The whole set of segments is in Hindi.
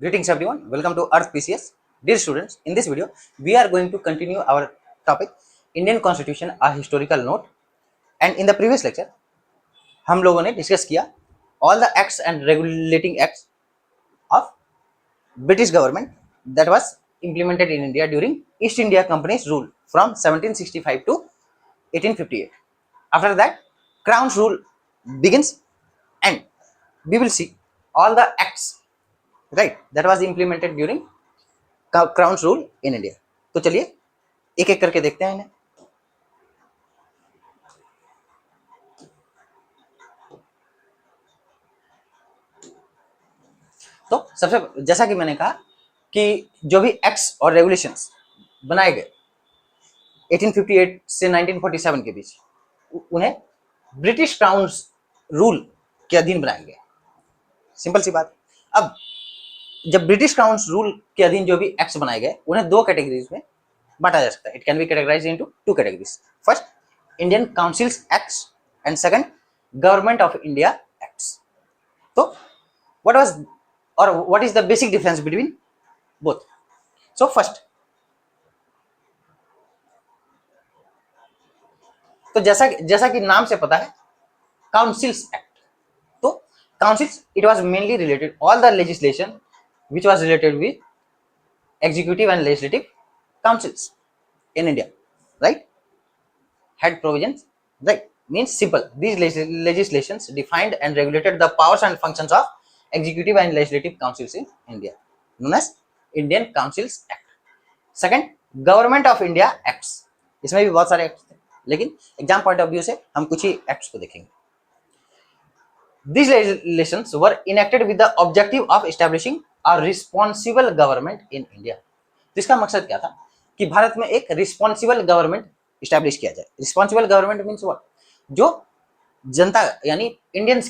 Greetings everyone, welcome to Earth PCS. Dear students, in this video we are going to continue our topic Indian Constitution a historical note, and in the previous lecture हम लोगों ने डिस्कस किया all the acts and regulating acts of British government that was implemented in India during East India Company's rule from 1765 to 1858. After that, Crown's rule begins and we will see all the acts, right, that was implemented during Crown's rule in India. तो चलिए एक एक करके देखते हैं इन्हें। तो सबसे जैसा कि मैंने कहा कि जो भी एक्ट्स और रेगुलेशंस बनाए गए 1858 से 1947 के बीच उन्हें ब्रिटिश क्राउन रूल के अधीन बनाया गया। सिंपल सी बात। अब जब ब्रिटिश क्राउन रूल के अधीन जो भी एक्ट्स बनाए गए उन्हें दो कैटेगरीज में बांटा जा सकता है। It can be categorised into two categories. First, Indian councils acts and second, government of India acts. तो व्हाट वाज और what is the basic difference between both? So first, तो जैसा कि नाम से पता है, काउंसिल्स एक्ट। तो councils, it was mainly related all the legislation which was related with executive and legislative councils in India, right? Had provisions, right? Means simple. These legislations defined and regulated the powers and functions of executive and legislative councils in India, known as Indian Councils Act. Second, Government of India Acts. इसमें भी बहुत सारे एक्ट्स थे, लेकिन एग्जाम पॉइंट ऑफ व्यू से हम कुछ ही एक्ट्स को देखेंगे। These legislations were enacted with the objective of establishing a responsible government in India. तो इसका मकसद क्या था कि भारत में एक रिस्पॉन्सिबल गवर्नमेंट इस्टेब्लिश किया जाए। Responsible government means what? जो जनता यानी इंडियंस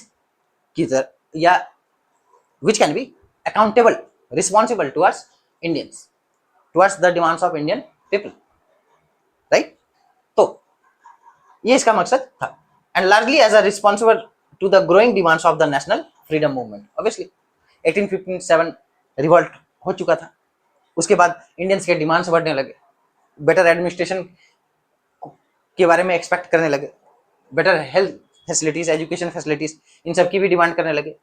की तरह, या which can be accountable, responsible towards Indians, towards the demands of Indian people, right? तो ये इसका मकसद था। And largely as a responsible to the growing demands of the national freedom movement. Obviously 1857 revolt हो चुका था, उसके बाद इंडियंस के डिमांड्स बढ़ने लगे, बेटर एडमिनिस्ट्रेशन के बारे में एक्सपेक्ट करने लगे, better health facilities, education facilities, इन सब की भी डिमांड करने लगे।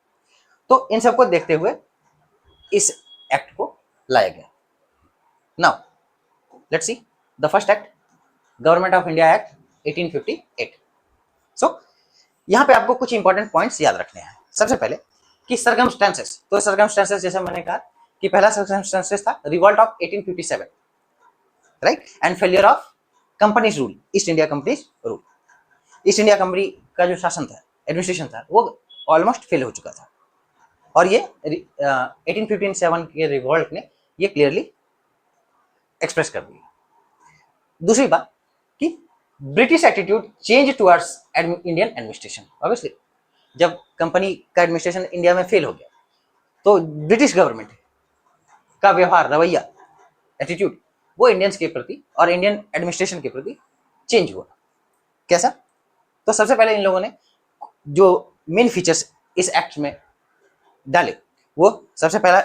तो इन सबको देखते हुए इस एक्ट को लाया गया। Now let's see the first act, government of India act 1858। सो यहाँ पे आपको कुछ इंपॉर्टेंट पॉइंट्स याद रखने हैं। सबसे पहले कि सर्कमस्टेंसेस, तो सर्कमस्टेंसेस जैसे मैंने कहा कि पहला सर्कमस्टेंसेस था revolt of 1857, right, and failure of companies rule, east India companies rule. East India company का जो शासन था, एडमिनिस्ट्रेशन था, वो ऑलमोस्ट फेल हो चुका था, और ये 1857 के रिवॉल्ट ने ये क्लियरली एक्सप्रेस कर दिया। दूसरी बात कि British attitude change towards Indian administration. Obviously जब कंपनी का एडमिनिस्ट्रेशन इंडिया में फेल हो गया तो ब्रिटिश गवर्नमेंट का व्यवहार, रवैया, एटीट्यूड वो इंडियंस के प्रति और इंडियन एडमिनिस्ट्रेशन के प्रति चेंज हुआ। कैसा? तो सबसे पहले इन लोगों ने जो मेन फीचर्स इस एक्ट में डाले, वो सबसे पहला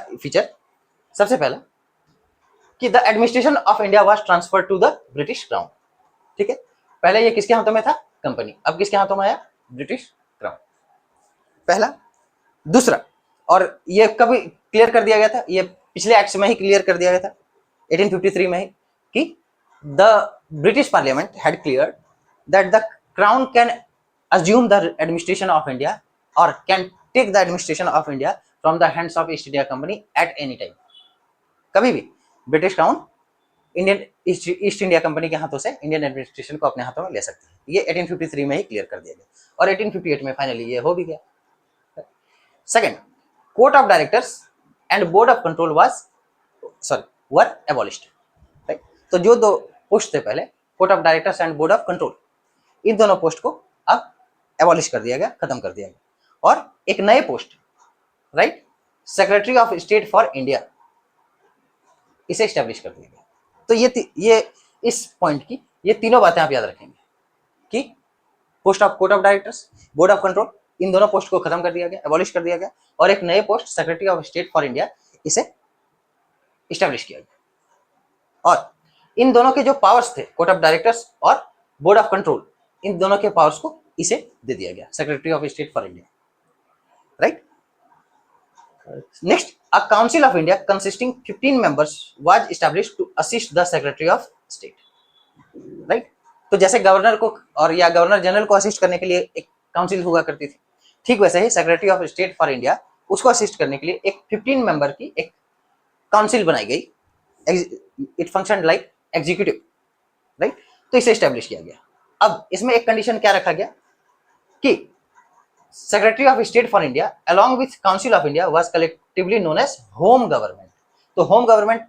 कि the administration of India was transferred to the British crown. ठीक है, पहले ये किसके हाथों में था? कंपनी। अब किसके हाथों में आया? ब्रिटिश क्राउन, पहला। दूसरा, और ये कभी क्लियर कर दिया गया था, ये पिछले एक्ट में ही क्लियर कर दिया गया था 1853 में ही, कि the British parliament had cleared that the crown can assume the administration of India और can take the administration of India from the hands of East India Company at any time. कभी भी British crown Indian East India Company के हाथों से इंडियन एडमिनिस्ट्रेशन को अपने हाथों में ले सकती है। ये 1853 में ही क्लियर कर दिया गया, और 1858 में फाइनली ये हो भी गया। Second, court of directors and board of control were abolished, right? तो जो दो पोस्ट थे पहले, court of directors and board of control, इन दोनों पोस्ट को अब एबॉलिश कर दिया गया, खत्म कर दिया गया, और एक नए post, right, secretary of state for India, इसे स्टैब्लिश कर दिया गया। तो ये इस पॉइंट की ये तीनों बातें आप याद रखेंगे कि post of court of directors, board of control, इन दोनों पोस्ट को खत्म कर दिया गया, एबॉलिश कर दिया गया, और एक नए post secretary of state for India, इसे इस्टेब्लिश किया गया। और इन दोनों के जो पावर्स थे, कोर्ट ऑफ डायरेक्टर्स और बोर्ड ऑफ कंट्रोल, इन दोनों के पावर्स को इसे दे दिया गया, secretary of state for India, right. Next, a council of India consisting 15 members was established to assist the secretary of state, right. तो जैसे गवर्नर को और या गवर्नर जनरल को असिस्ट करने के लिए एक काउंसिल हुआ करती थी, ठीक वैसे ही secretary of state for India, उसको असिस्ट करने के लिए एक 15 मेंबर की एक काउंसिल बनाई गई। It function like executive, right. तो इसे स्टैब्लिश किया गया। अब इसमें एक कंडीशन क्या रखा गया कि secretary of state for India along with council of India was collectively known as home government. तो home government,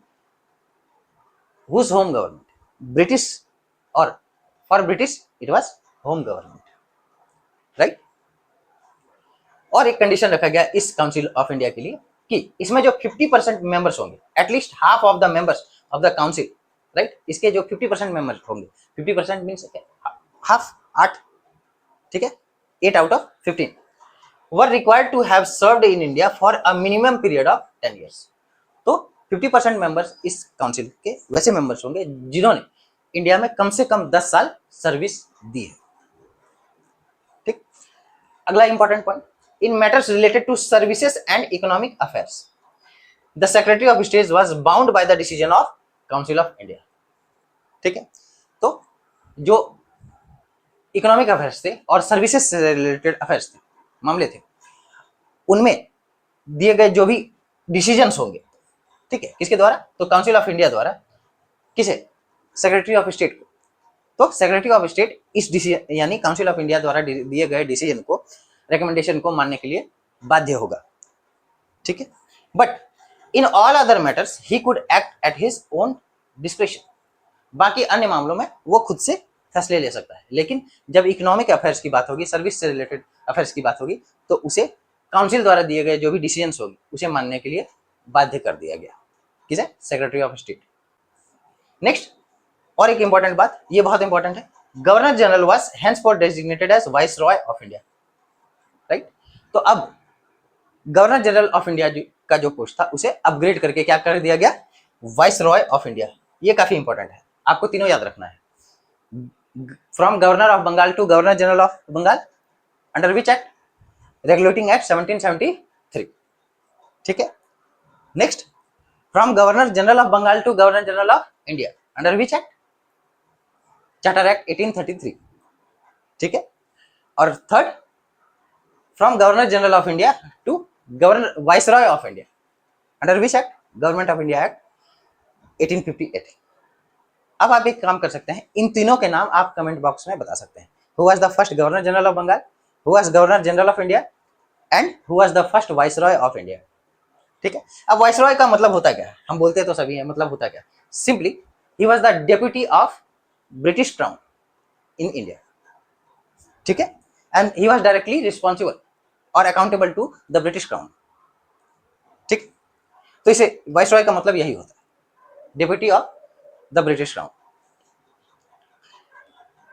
whose home government, British, और for British it was home government, right. और एक कंडीशन रखा गया इस काउंसिल ऑफ इंडिया के लिए कि इसमें जो 50% मेंबर्स होंगे, at least half of the members of the council, right, इसके जो 50% मेंबर्स होंगे, 50% मींस हाफ, 8, ठीक है, 8 out of 15 were required to have served in India for a minimum period of 10 years। तो 50% मेंबर्स इस काउंसिल के वैसे मेंबर्स होंगे जिन्होंने इंडिया में कम से कम 10 साल सर्विस दी है, ठीक। अगला important point, in matters related to services and economic affairs the secretary of state was bound by the decision of council of India, ठीक है। तो जो इकोनॉमिक अफेयर्स थे और सर्विसेज से रिलेटेड अफेयर्स थे, मामले थे, उनमें दिए गए जो भी डिसीजंस होंगे, ठीक है, किसके द्वारा, तो काउंसिल ऑफ इंडिया द्वारा, किसे, सेक्रेटरी ऑफ स्टेट को। तो सेक्रेटरी ऑफ स्टेट इस डिसीजन यानी काउंसिल ऑफ इंडिया द्वारा दिए गए डिसीजन को, रिकमेंडेशन को मानने के लिए बाध्य होगा, ठीक है। But in all other matters he could act at his own description. बाकी अन्य मामलों में वो खुद से फैसले ले सकता है, लेकिन जब इकोनॉमिक अफेयर्स की बात होगी, सर्विस से रिलेटेड अफेयर्स की बात होगी, तो उसे काउंसिल द्वारा दिए गए जो भी डिसीजंस होगी उसे मानने के लिए बाध्य कर दिया गया, किसे, सेक्रेटरी ऑफ स्टेट। नेक्स्ट, और एक इंपॉर्टेंट बात, ये बहुत इंपॉर्टेंट है, governor general was henceforth designated as viceroy of India, right. तो अब गवर्नर जनरल ऑफ इंडिया का जो पोस्ट था उसे अपग्रेड करके क्या कर दिया गया, वाइस रॉय ऑफ इंडिया। ये काफी इंपॉर्टेंट है, आपको तीनों याद रखना है। From governor of Bengal to governor general of Bengal, under which act, regulating act 1773, ठीक है। Next, from governor general of Bengal to governor general of India, under which act, charter act 1833, ठीक है। और third, from governor general of India to governor viceroy of India, under which act, government of India act 1858। अब आप एक काम कर सकते हैं, इन तीनों के नाम आप कमेंट बॉक्स में बता सकते हैं। Who was the first governor general of Bengal, who was governor general of India, and who was the first viceroy of India, ठीक है। अब वाइसरॉय का मतलब होता क्या है, हम बोलते तो सभी है, मतलब होता क्या, simply he was the deputy of British crown in India, ठीक है, and he was directly responsible और accountable to the British crown, ठीक। तो इसे वाइसरॉय का मतलब यही होता है, deputy of the British crown,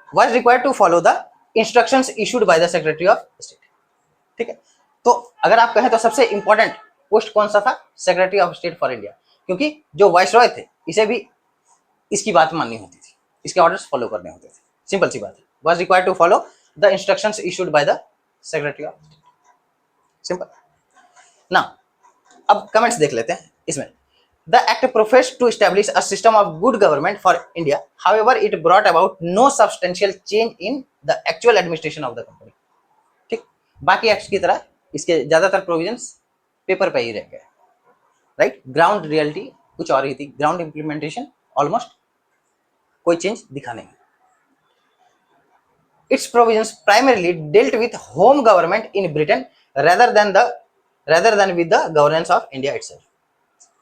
was required to follow the instructions issued by the secretary of state, ठीक है। तो अगर आप कहें तो सबसे इंपॉर्टेंट पोस्ट कौन सा था, secretary of state for India, क्योंकि जो वाइसरॉय थे इसे भी इसकी बात माननी होती थी, इसके ऑर्डर्स फॉलो करने होते थे, सिंपल सी बात है, was required to follow the instructions issued by the secretary of state, simple ना। अब कमेंट्स देख लेते हैं इसमें। The act professed to establish a system of good government for India. However, it brought about no substantial change in the actual administration of the company. ठीक, बाकी एक्ट्स की तरह इसके ज्यादातर प्रोविजंस पेपर पे ही रह गए, राइट। ग्राउंड रियलिटी कुछ और ही थी, ग्राउंड इंप्लीमेंटेशन ऑलमोस्ट कोई चेंज दिखा नहीं। Its provisions primarily dealt with home government in Britain rather than with the governance of India itself.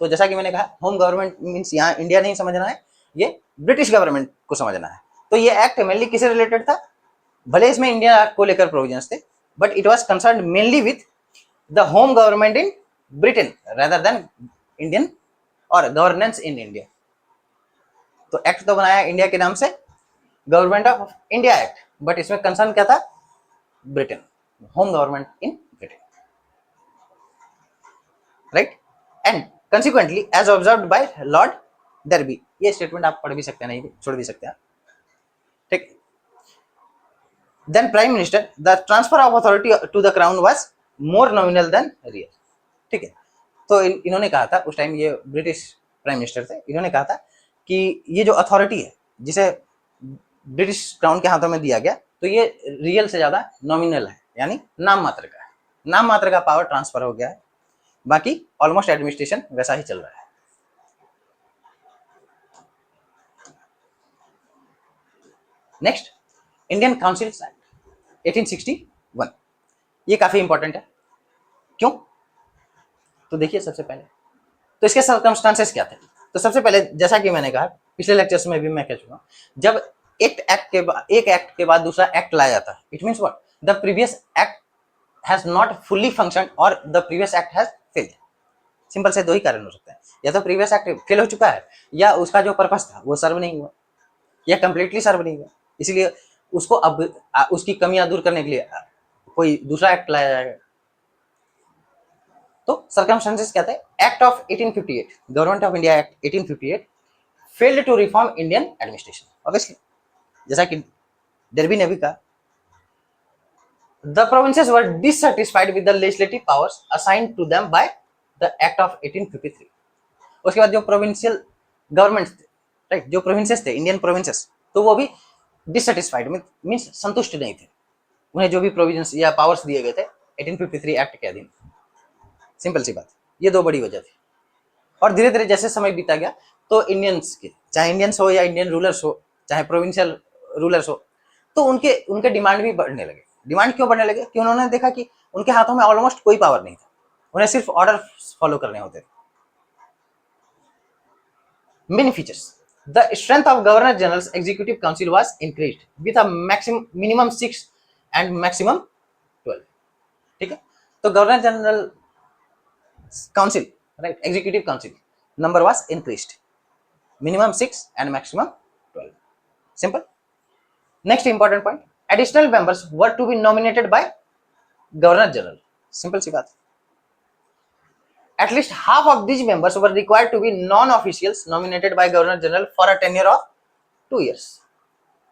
तो जैसा कि मैंने कहा, होम गवर्नमेंट मींस यहाँ इंडिया नहीं समझना है, ये ब्रिटिश गवर्नमेंट को समझना है। तो ये एक्ट मेनली किससे रिलेटेड था, भले इसमें इंडिया को लेकर प्रोविजंस थे, but it was concerned mainly with the home government in Britain rather than Indian और गवर्नेंस इन इंडिया। तो एक्ट तो बनाया इंडिया के नाम से, government of India act, but इसमें कंसर्न क्या था, Britain, home government in Britain, right. And consequently as observed by lord Derby. ये स्टेटमेंट आप पढ़ भी सकते हैं, नहीं छोड़ भी सकते हैं, ठीक। Then prime minister, the transfer of authority to the crown was more nominal than real, ठीक है। तो इन्होंने कहा था, उस टाइम ये ब्रिटिश प्राइम मिनिस्टर थे, इन्होंने कहा था कि ये जो अथॉरिटी है जिसे ब्रिटिश क्राउन के हाथों में दिया गया, तो ये रियल से ज्यादा नॉमिनल है, यानी नाम मात्र का है, नाम मात्र का पावर ट्रांसफर हो गया है, बाकी ऑलमोस्ट एडमिनिस्ट्रेशन वैसा ही चल रहा है। नेक्स्ट, इंडियन काउंसिल एक्ट 1861, ये काफी इंपॉर्टेंट है। क्यों? तो देखिए, सबसे पहले तो इसके सर्कमस्टांसेस क्या थे। तो सबसे पहले, जैसा कि मैंने कहा पिछले लेक्चर्स में भी मैं कह चुका, जब एक एक्ट के बाद दूसरा एक्ट लाया जाता है, it means what, the previous act has not fully functioned और the previous act has failed. Simple से दो ही कारण हो सकते हैं, या तो प्रीवियस एक्ट फेल हो चुका है, या उसका जो पर्पस था वो सर्व नहीं हुआ, या कंप्लीटली सर्व नहीं हुआ, इसलिए उसको अब उसकी कमियां दूर करने के लिए कोई दूसरा एक्ट लाया जाएगा। तो सर्कमस्टेंसेस क्या थे? Act of 1858, government of India act 1858 failed to reform Indian administration, obviously, जैसा कि डर्बी ने भी कहा। The provinces were dissatisfied with the legislative powers assigned to them by the act of 1853। उसके बाद जो प्रोविंशियल गवर्नमेंट्स थे, राइट, जो प्रोविंसेस थे, इंडियन प्रोविंसेस, तो वो भी डिससैटिस्फाइड मींस संतुष्ट नहीं थे, उन्हें जो भी प्रोविजंस या पावर्स दिए गए थे 1853 एक्ट के अधीन। सिंपल सी बात, ये दो बड़ी वजह थी। और धीरे धीरे जैसे समय बीता गया, तो इंडियंस के, चाहे इंडियंस हो या इंडियन रूलर्स हो, चाहे प्रोविंशियल रूलर्स हो, तो उनके उनके डिमांड भी बढ़ने लगे। डिमांड क्यों बढ़ने लगे? कि उन्होंने देखा कि उनके हाथों में ऑलमोस्ट कोई पावर नहीं था, उन्हें सिर्फ ऑर्डर फॉलो करने होते थे। Many features, the strength of governor generals executive council was increased with a minimum 6 and maximum 12, ठीक है। तो governor general council, right, executive council number was increased, minimum 6 and maximum 12, simple. Next important point, additional members were to be nominated by governor general, simple सी बात। at least half of these members were required to be non officials nominated by governor general for a tenure of 2 years।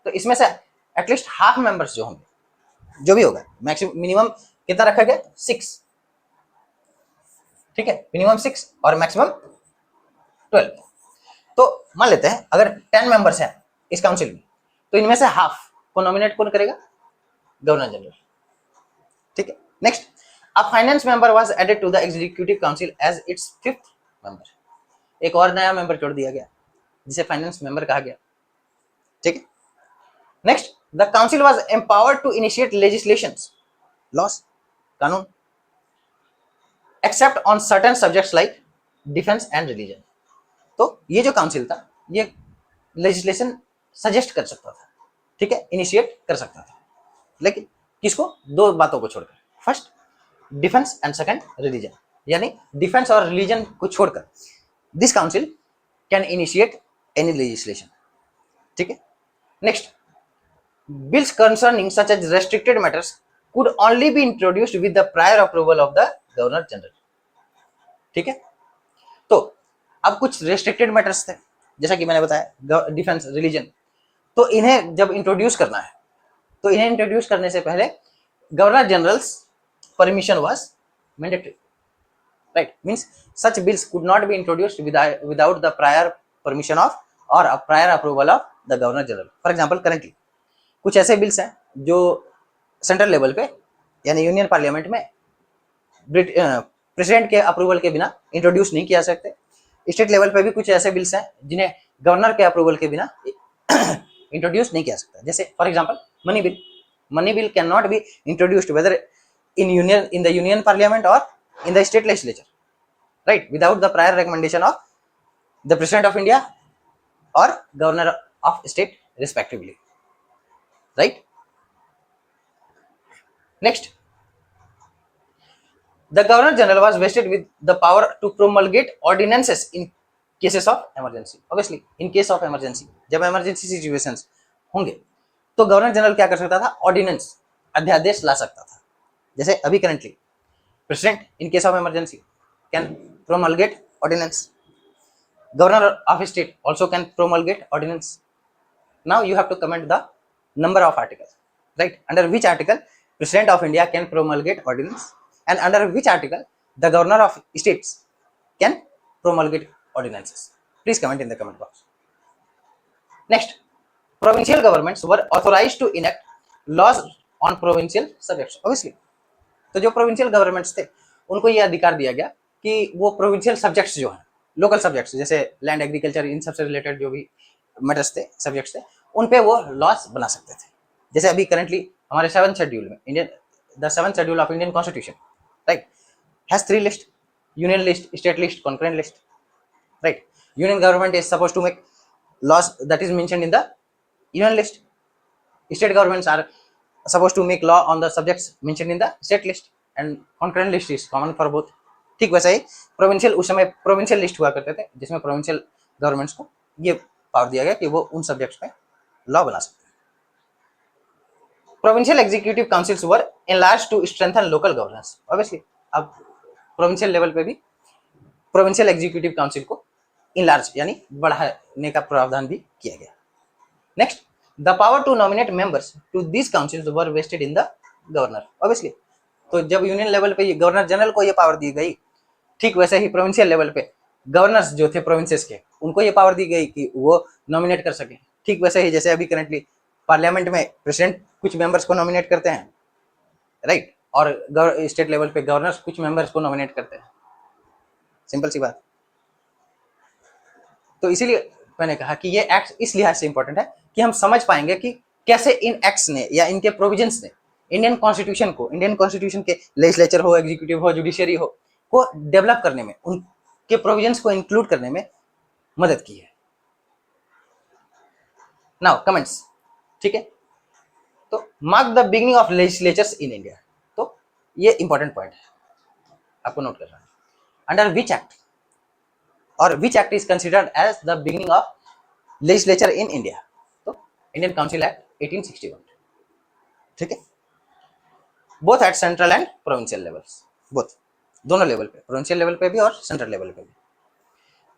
तो इसमें से at least half members जो होंगे, जो भी होगा, मैक्सिमम मिनिमम कितना रखा गया? 6, ठीक है, मिनिमम 6 और मैक्सिमम 12। तो मान लेते हैं अगर 10 मेंबर्स हैं इस काउंसिल में, तो इनमें से हाफ को नॉमिनेट कौन करेगा? गवर्नर जनरल, ठीक है। Next, a finance member was added to the executive council as its 5th member. एक और नया मेंबर जोड़ दिया गया जिसे फाइनेंस मेंबर कहा गया, ठीक है। Next, the council was empowered to initiate legislations, laws, कानून, except on certain subjects like defence and religion. तो ये जो काउंसिल था, ये लेजिस्लेशन सजेस्ट कर सकता था, ठीक है, इनिशिएट कर सकता था, लेकिन किसको? दो बातों को छोड़कर, first defence and second religion, यानी डिफेंस और रिलीजन को छोड़कर this council can initiate any legislation, ठीक है। Next, bills concerning such as restricted matters could only be introduced with the prior approval of the governor general, ठीक है। तो अब कुछ रेस्ट्रिक्टेड मैटर्स थे, जैसा कि मैंने बताया, डिफेंस, रिलीजन, तो इन्हें जब इंट्रोड्यूस करना है, तो इन्हें इंट्रोड्यूस करने से पहले governor generals permission was mandatory, right, means such bills could not be introduced without the prior permission of और prior approval of the governor general. For example, currently कुछ ऐसे बिल्स हैं जो सेंट्रल लेवल पे, यानी यूनियन पार्लियामेंट में प्रेसिडेंट के अप्रूवल के बिना इंट्रोड्यूस नहीं किया सकते। स्टेट लेवल पे भी कुछ ऐसे बिल्स हैं जिन्हें गवर्नर के अप्रूवल के बिना इंट्रोड्यूस नहीं किया सकता। जैसे for example money bill can not be introduced whether in the union parliament और in the state legislature, right, without the prior recommendation of the president of India और governor of state respectively, right. Next, the governor general was vested with the power to promulgate ordinances in cases of emergency, obviously in case of emergency, जब emergency situations होंगे तो गवर्नर जनरल क्या कर सकता था? ऑर्डिनेंस, अध्यादेश ला सकता था। जैसे अभी currently president in case of emergency can promulgate ordinance. Governor of a state also can promulgate ordinance. Now you have to comment the number of articles, right? Under which article President of India can promulgate ordinance, and under which article the Governor of states can promulgate ordinances. Please comment in the comment box. Next, provincial governments were authorized to enact laws on provincial subjects. Obviously, तो जो प्रोविंशियल गवर्नमेंट्स थे उनको ये अधिकार दिया गया कि वो प्रोविंशियल सब्जेक्ट्स जो हैं, लोकल सब्जेक्ट्स जैसे लैंड, एग्रीकल्चर, इन सबसे रिलेटेड जो भी मैटर्स थे, सब्जेक्ट्स थे, उन पे वो लॉस बना सकते थे. जैसे अभी करंटली हमारे 7th शेड्यूल में the 7th schedule of Indian constitution, right, has 3 list: union list, state list, concurrent list, right. Union government is suppose to make laws that is mentioned in the union list. State governments are supposed to make law on the subjects mentioned in the state list, and concurrent list is common for both. ठीक वैसा ही प्रोविंशियल, उस समय प्रोविंशियल लिस्ट हुआ करते थे जिसमें प्रोविंशियल गवर्नमेंट्स को ये पावर दिया गया कि वो उन सब्जेक्ट्स में लॉ बना सकते हैं. Provincial executive councils were enlarged to strengthen local governance. Obviously अब प्रोविंशियल लेवल पे भी प्रोविंशियल एग्जीक्यूटिव काउंसिल को इनलार्ज यानी बढ़ाने का प्रावधान भी किया गया. Next, the power to nominate members to this councils were vested in the governor. Obviously तो जब यूनियन लेवल पे गवर्नर जनरल को ये पावर दी गई, ठीक वैसे ही प्रोविंशियल लेवल पे गवर्नर्स जो थे प्रोविंसेस के, उनको ये पावर दी गई कि वो नॉमिनेट कर सके. ठीक वैसे ही जैसे अभी करंटली पार्लियामेंट में प्रेसिडेंट कुछ मेंबर्स को नॉमिनेट करते हैं, राइट, और स्टेट लेवल पे गवर्नर्स कुछ मेंबर्स को नॉमिनेट करते हैं. सिंपल सी बात. तो इसीलिए मैंने कहा कि ये एक्ट इस लिहाज से इंपॉर्टेंट है कि हम समझ पाएंगे कि कैसे इन एक्ट्स ने या इनके प्रोविजंस ने इंडियन कॉन्स्टिट्यूशन को, इंडियन कॉन्स्टिट्यूशन के लेजिस्लेचर हो, एग्जीक्यूटिव हो, जुडिशरी हो, को डेवलप करने में, उनके प्रोविजंस को इंक्लूड करने में मदद की है. Now comments. ठीक है, तो mark the beginning of legislatures in India. तो ये इंपॉर्टेंट पॉइंट है, आपको नोट करना है. Under which act or which act is considered as the beginning of legislature in India? तो Indian Council Act 1861. ठीक है, both at central and provincial levels, both, दोनों लेवल पे, प्रोविंशियल लेवल पे भी और सेंट्रल लेवल पे भी.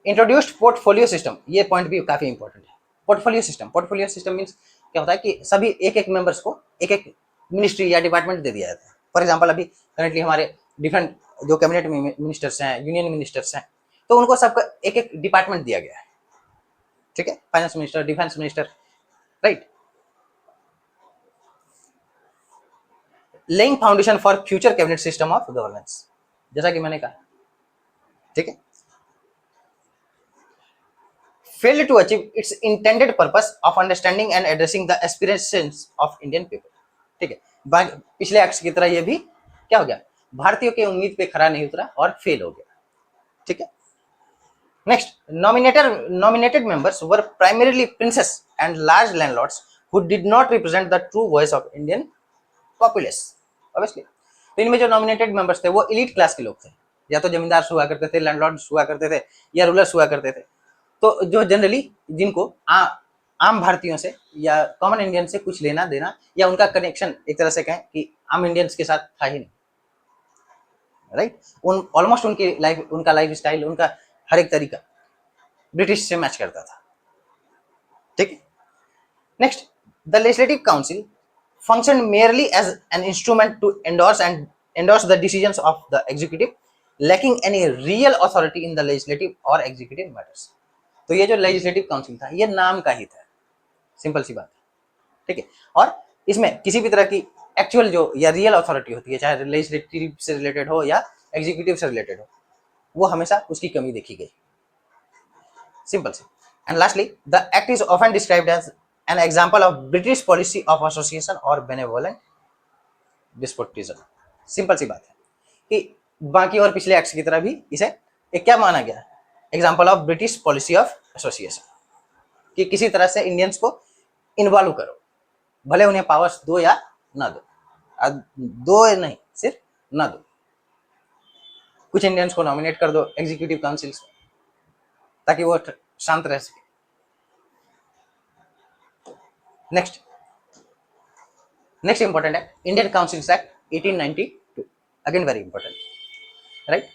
Introduced portfolio system. ये पॉइंट भी काफी इंपॉर्टेंट है. Portfolio system, portfolio system means क्या होता है कि सभी एक एक मेंबर्स को एक एक मिनिस्ट्री या डिपार्टमेंट दे दिया जाता है. फॉर एग्जाम्पल अभी करंटली हमारे डिफरेंट जो कैबिनेट मिनिस्टर्स हैं, यूनियन मिनिस्टर्स हैं, तो उनको सबका एक एक डिपार्टमेंट दिया गया है. ठीक है, finance minister, defence minister, right. Laying foundation for future cabinet system of governance, जैसा कि मैंने कहा. ठीक है, failed to achieve its intended purpose of understanding and addressing the aspirations of Indian people. ठीक है, पिछले एक्ट्स की तरह ये भी क्या हो गया, भारतीयों की उम्मीद पे खरा नहीं उतरा और फेल हो गया. ठीक है. Next, nominated members were primarily princes and large landlords who did not represent the true voice of Indian populace. Obviously, तो इनमें जो nominated members थे वो elite class के लोग थे, या तो जमींदार हुआ करते थे, लैंडलॉर्ड्स हुआ करते थे, या रूलर्स हुआ करते थे. तो जो जनरली जिनको आम भारतीयों से या कॉमन इंडियन से कुछ लेना देना या उनका कनेक्शन एक तरह से कहें कि आम इंडियंस के साथ था ही नहीं, राइट. ऑलमोस्ट उनका लाइफ स्टाइल, उनका हर एक तरीका ब्रिटिश से मैच करता था. ठीक है. Next, the legislative council function merely as an instrument to endorse the decisions of the executive, lacking any real authority in the legislative or executive matters. तो ये जो लेजिस्लेटिव काउंसिल था ये नाम का ही था, सिंपल सी बात है. ठीक है, और इसमें किसी भी तरह की एक्चुअल जो या रियल अथॉरिटी होती है, चाहे लेजिस्लेटिव से रिलेटेड हो या एग्जीक्यूटिव से रिलेटेड हो, वो हमेशा उसकी कमी देखी गई. सिंपल सी. And lastly, the act is often described as an example of British policy of association और बेनेवोलेंट डिस्पोटिज्म. सिंपल सी बात है कि बाकी और पिछले एक्ट्स की तरह भी इसे एक क्या माना गया, example of British policy of association, कि किसी तरह से इंडियंस को इन्वॉल्व करो, भले उन्हें पावर्स दो या ना दो, दो नहीं, सिर्फ ना दो. कुछ इंडियंस को नॉमिनेट कर दो एग्जीक्यूटिव काउंसिल्स में ताकि वो शांत रह सके. Next important act, Indian councils act 1892. Again very important, right.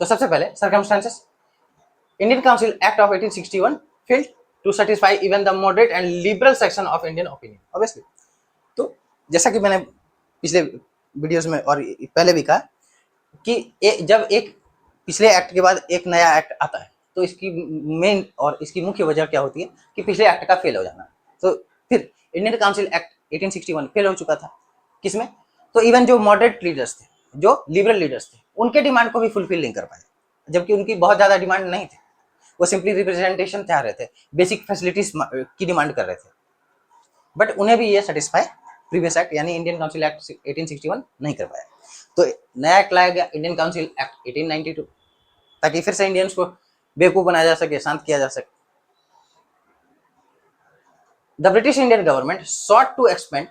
तो सबसे पहले circumstances, Indian council act of 1861 failed to satisfy even the moderate and liberal section of Indian opinion, obviously. तो जैसा कि मैंने पिछले वीडियोस में और पहले भी कहा कि जब एक पिछले एक्ट के बाद एक नया एक्ट आता है तो इसकी मेन और इसकी मुख्य वजह क्या होती है कि पिछले एक्ट का फेल हो जाना। तो फिर इंडियन काउंसिल एक्ट 1861 फेल हो चुका था, किसमें? तो इवन जो मॉडरेट लीडर्स थे, जो लिबरल लीडर्स थे, उनके डिमांड को भी फुलफिल नहीं कर पाए, जबकि उनकी बहुत ज्यादा डिमांड नहीं थी, वो सिंपली रिप्रेजेंटेशन चाह रहे थे, बेसिक फैसिलिटीज की डिमांड कर रहे थे, बट उन्हें भी ये सेटिस्फाई प्रीवियस एक्ट यानी इंडियन काउंसिल एक्ट 1861 नहीं कर पाया। तो नया एक्ट लाया गया इंडियन काउंसिल एक्ट 1892, ताकि फिर से इंडियंस को बेवकूफ बनाया जा सके, शांत किया जा सके। The British Indian government sought to expand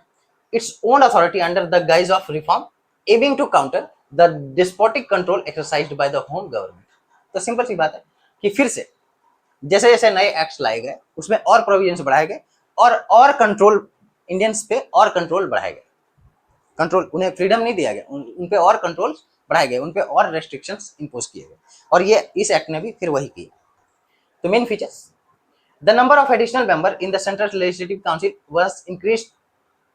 its own authority under the guise of reform, aiming to counter the despotic control exercised by the home government। तो सिंपल सी बात है कि फिर से जैसे जैसे नए एक्ट्स लाए गए उसमें और प्रोविजंस बढ़ाए गए और कंट्रोल इंडियंस पे और कंट्रोल बढ़ाए गए, कंट्रोल, उन्हें फ्रीडम नहीं दिया गया, उन पे और कंट्रोल बढ़ाए गए, उन पे और रेस्ट्रिक्शंस इंपोज किए गए, और ये इस एक्ट ने भी फिर वही किया। तो main features, the number of additional member in the central legislative council was increased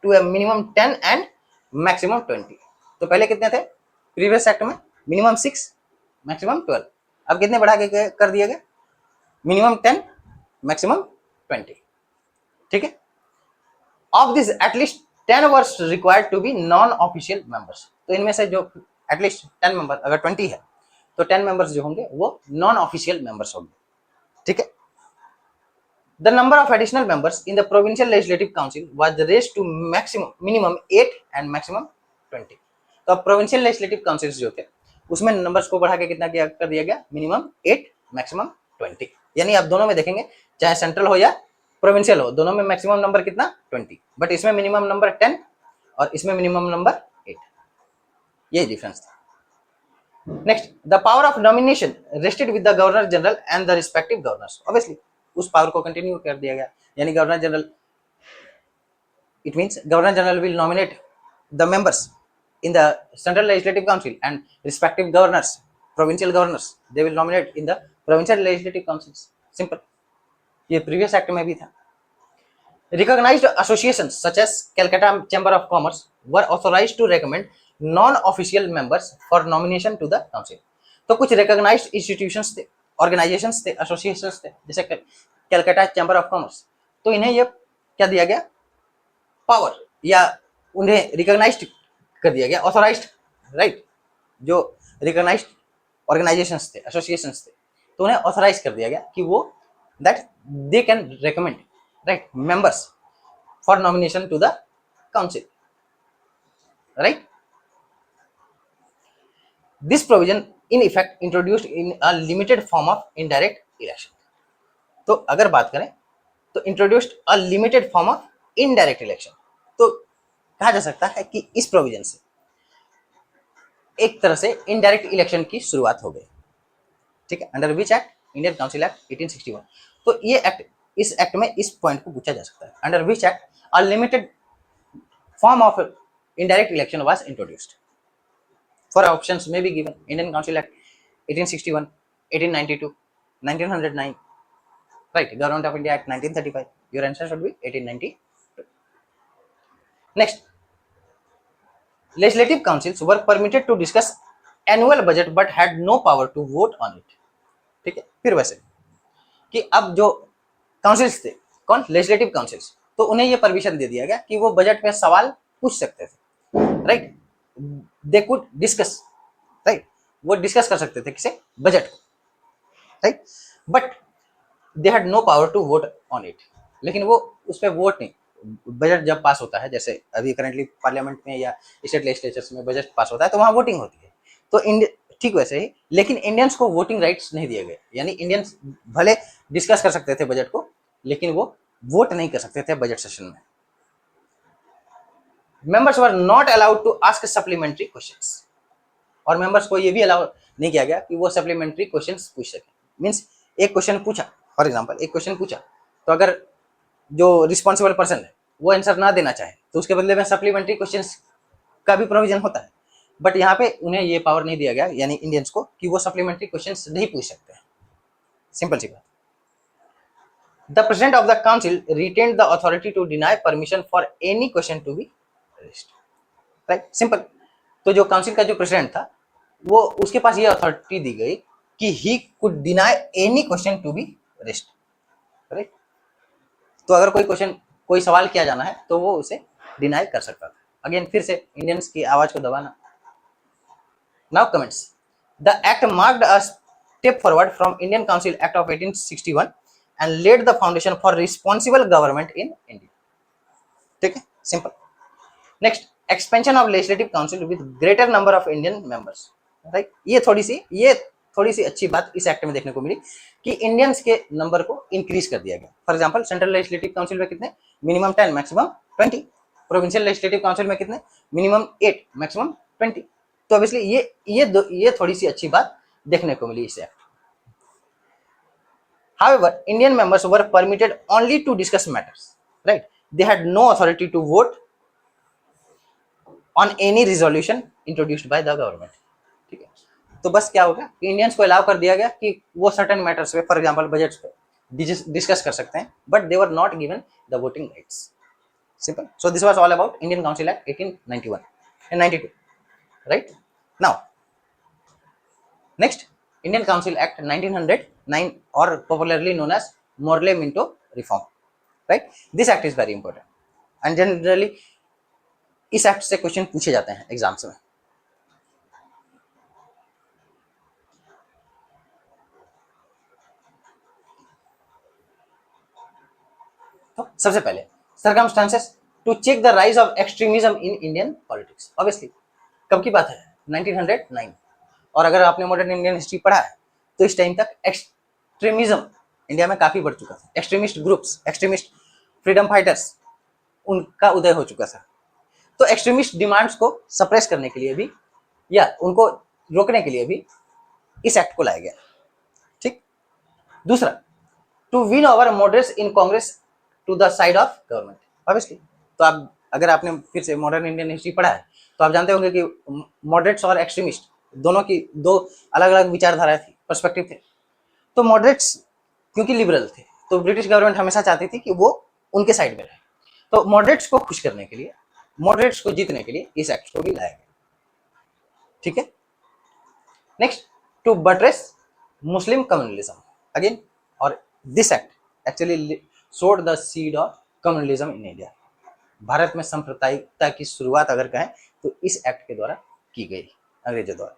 to a minimum 10 and maximum 20। तो पहले कितने थे प्रीवियस एक्ट में? Minimum 6, maximum 12। अब कितने बढ़ा के कर दिए गए? Minimum 10, maximum 20। ठीक है। Of this at least 10 were required to be non official members. तो इनमें से जो एटलीस्ट 10 मेंबर, अगर 20 है तो 10 मेंबर्स जो होंगे वो नॉन ऑफिशियल मेंबर्स होंगे। ठीक है। The number of additional members in the provincial legislative council was raised to minimum 8 and maximum 20। तो अब प्रोविंशियल लेजिस्लेटिव काउंसिल्स जो थे उसमें नंबर्स को बढ़ा के कितना कर दिया गया? Minimum 8, maximum 20। यानी आप दोनों में देखेंगे, चाहे सेंट्रल हो या प्रोविंशियल हो, दोनों में मैक्सिमम नंबर कितना? 20, बट इसमें मिनिमम नंबर 10 और इसमें मिनिमम नंबर 8। ये डिफरेंस था। Next, the power of nomination rested with the governor general and the respective governors. Obviously उस पावर को कंटिन्यू कर दिया गया, यानी governor general, it means governor general will nominate the members in the central legislative council and respective governors, provincial governors, they will nominate in the provincial legislative councils। simple, ये previous act में भी था। recognized associations such as Calcutta Chamber of Commerce were authorized to recommend non-official members for nomination to the council। तो कुछ recognized institutions थे, organizations थे, associations थे, जैसे कैलकाटा चैम्बर ऑफ कॉमर्स, तो इन्हें ये क्या दिया गया? पावर, या उन्हें रिकॉग्नाइज्ड कर दिया गया, ऑथोराइज्ड, राइट। जो रिकॉग्नाइज्ड ऑर्गेनाइजेशंस थे, एसोसिएशंस थे, तो उन्हें ऑथोराइज कर दिया गया कि वो that they can recommend, right, members for nomination to the council, right. This provision in effect introduced in a limited form of indirect election. तो अगर बात करें तो introduced a limited form of indirect election, तो कहा जा सकता है कि इस प्रोविजन से एक तरह से इनडायरेक्ट इलेक्शन की शुरुआत हो गई। ठीक है। Under which act? Indian council act 1861। तो ये एक्ट, इस एक्ट में इस पॉइंट को पूछा जा सकता है, under which act a limited form of indirect election was introduced. Four options में be given Indian council act 1861, 1892, 1909, right, government of India act 1935। Your answer should be 1892। Next, legislative councils were permitted to discuss annual budget but had no power to vote on it। ठीक है। फिर वैसे कि अब जो काउंसिल्स थे, कौन? लेजिस्लेटिव काउंसिल्स, तो उन्हें ये परमिशन दे दिया गया कि वो बजट में सवाल पूछ सकते थे, right. They could discuss, right, वो डिस्कस कर सकते थे किसे? बजट को, right, but they had no power to vote on it. लेकिन वो उस पर वोट नहीं, बजट जब पास होता है, जैसे अभी करेंटली पार्लियामेंट में या स्टेट लेजिस्लेचर्स में बजट पास होता है तो वहां वोटिंग होती है, तो ठीक वैसे ही, लेकिन इंडियंस को वोटिंग राइट्स नहीं दिए गए। यानी इंडियंस भले डिस्कस कर सकते थे बजट को, लेकिन वो वोट नहीं कर सकते थे बजट सेशन में। Members were not allowed to ask supplementary questions, और मेंबर्स को ये भी अलाउ नहीं किया गया कि वो सप्लीमेंट्री क्वेश्चंस पूछ सके। मींस एक क्वेश्चन पूछा, फॉर एग्जांपल एक क्वेश्चन पूछा, तो अगर जो रिस्पॉन्सिबल पर्सन है वो आंसर ना देना चाहे तो उसके बदले में सप्लीमेंट्री क्वेश्चंस का भी प्रोविजन होता है। बट यहाँ पे उन्हें ये पावर नहीं दिया गया, यानी इंडियंस को, कि वो सप्लीमेंट्री क्वेश्चंस नहीं पूछ सकते हैं। सिंपल सी बात। The president of the council retained the authority to deny permission for any question to be raised, right, simple. तो जो काउंसिल का जो प्रेसिडेंट था, वो उसके पास ये अथॉरिटी दी गई कि he could deny any question to be raised, right. तो अगर कोई सवाल किया जाना है तो वो उसे डिनाई कर सकता था। अगेन फिर से इंडियंस की आवाज को दबाना। Now comments. The act marked a step forward from Indian council act of 1861 and laid the foundation for responsible government in India. ठीक है, simple. Next, expansion of legislative council with greater number of Indian members, right. ये थोड़ी सी अच्छी बात इस एक्ट में देखने को मिली कि इंडियंस के नंबर को इंक्रीज कर दिया गया। For example, central legislative council में कितने, minimum 10 maximum 20। Provincial legislative council में कितने, मिनिमम 8 मैक्सिमम 20। तो ऑब्वियसली ये थोड़ी सी अच्छी बात देखने को मिली इस act. However, Indian members were permitted only to discuss matters, right? They had no authority to vote on any resolution introduced by the government. ठीक है, तो बस क्या होगा कि इंडियंस को अलाउ कर दिया गया कि वो सर्टेन मैटर्स पे, फॉर एग्जांपल बजट्स पे डिस्कस कर सकते हैं, but they were not given the voting rights. Simple. So this was all about Indian council act 1891 and 92, right? Now, next, Indian Council Act 1909, or popularly known as Morley-Minto Reform, right? This act is very important and generally इस एक्ट से क्वेश्चन पूछे जाते हैं एग्जाम्स में। तो सबसे पहले circumstances to check the rise of extremism in Indian politics. Obviously कब की बात है, 1909। और अगर आपने मॉडर्न इंडियन हिस्ट्री पढ़ा है तो इस टाइम तक एक्सट्रीमिज्म इंडिया में काफी बढ़ चुका था। Extremist groups, extremist freedom fighters, उनका उदय हो चुका था। तो एक्सट्रीमिस्ट डिमांड्स को सप्रेस करने के लिए भी, या उनको रोकने के लिए भी इस एक्ट को लाया गया। ठीक। दूसरा, to win over moderates in Congress to the side of government. Obviously तो आप, अगर आपने फिर से मॉडर्न इंडियन हिस्ट्री पढ़ा है तो आप जानते होंगे कि मॉडरेट्स और एक्सट्रीमिस्ट दोनों की दो अलग अलग विचारधारा थी, पर्सपेक्टिव थे। तो मॉडरेट्स क्योंकि लिबरल थे, तो ब्रिटिश गवर्नमेंट हमेशा चाहती थी कि वो उनके साइड में रहे। तो मॉडरेट्स को खुश करने के लिए, मॉडरेट्स को जीतने के लिए इस एक्ट को भी लाया गया। ठीक है। Next, to buttress Muslim communalism again, और this act actually sowed the seed of communalism in India. Bharat में सांप्रदायिकता की शुरुआत अगर कहें तो इस एक्ट के द्वारा की गई, अंग्रेजों द्वारा,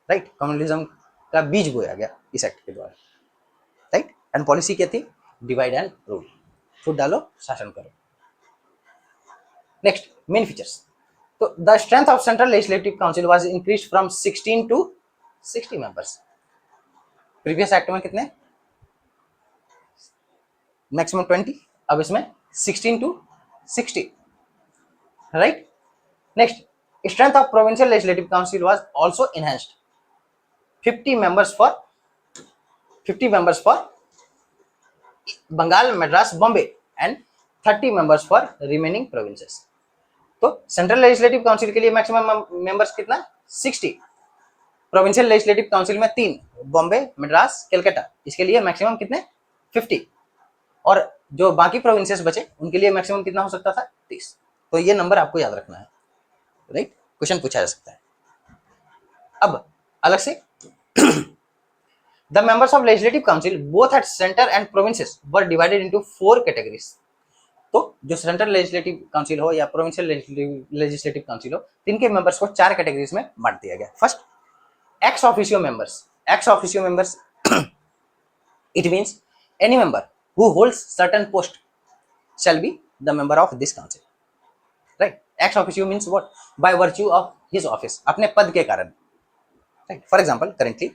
राइट। कम्युनलिज्म का बीज बोया गया इस एक्ट के द्वारा, राइट। एंड पॉलिसी क्या थी, डिवाइड एंड रूल, फूट डालो शासन करो। Next, main features. तो the strength of central legislative council was increased from 16 to 60 members. Previous act में कितने, मैक्सिमम 20, अब इसमें 16 to 60, right. Next, strength of provincial legislative council was also enhanced, 50 members for Bengal, Madras, Bombay and 30 members for remaining provinces। तो सेंट्रल लेजिस्लेटिव काउंसिल के लिए मैक्सिमम मेंबर्स कितना, 60। प्रोविंशियल लेजिस्लेटिव काउंसिल में 3, बॉम्बे, मद्रास, कलकत्ता, इसके लिए मैक्सिमम कितने, 50। और जो बाकी प्रोविंसेस बचे उनके लिए मैक्सिमम कितना हो सकता था, 30। तो ये नंबर आपको याद रखना है, राइट। क्वेश्चन पूछा जा सकता है। अब अलग से the members of legislative council both at center and provinces were divided into 4 categories। तो जो सेंट्रल लेजिस्लेटिव काउंसिल हो या प्रोविंशियल लेजिस्लेटिव काउंसिल हो, इनके मेंबर्स को 4 कैटेगरीज में बांट दिया गया। First, ex officio members. Ex officio members, it means any member who holds certain post shall be the member of this council, right? Ex officio means what, by virtue of his office, अपने पद के कारण, right? For example, currently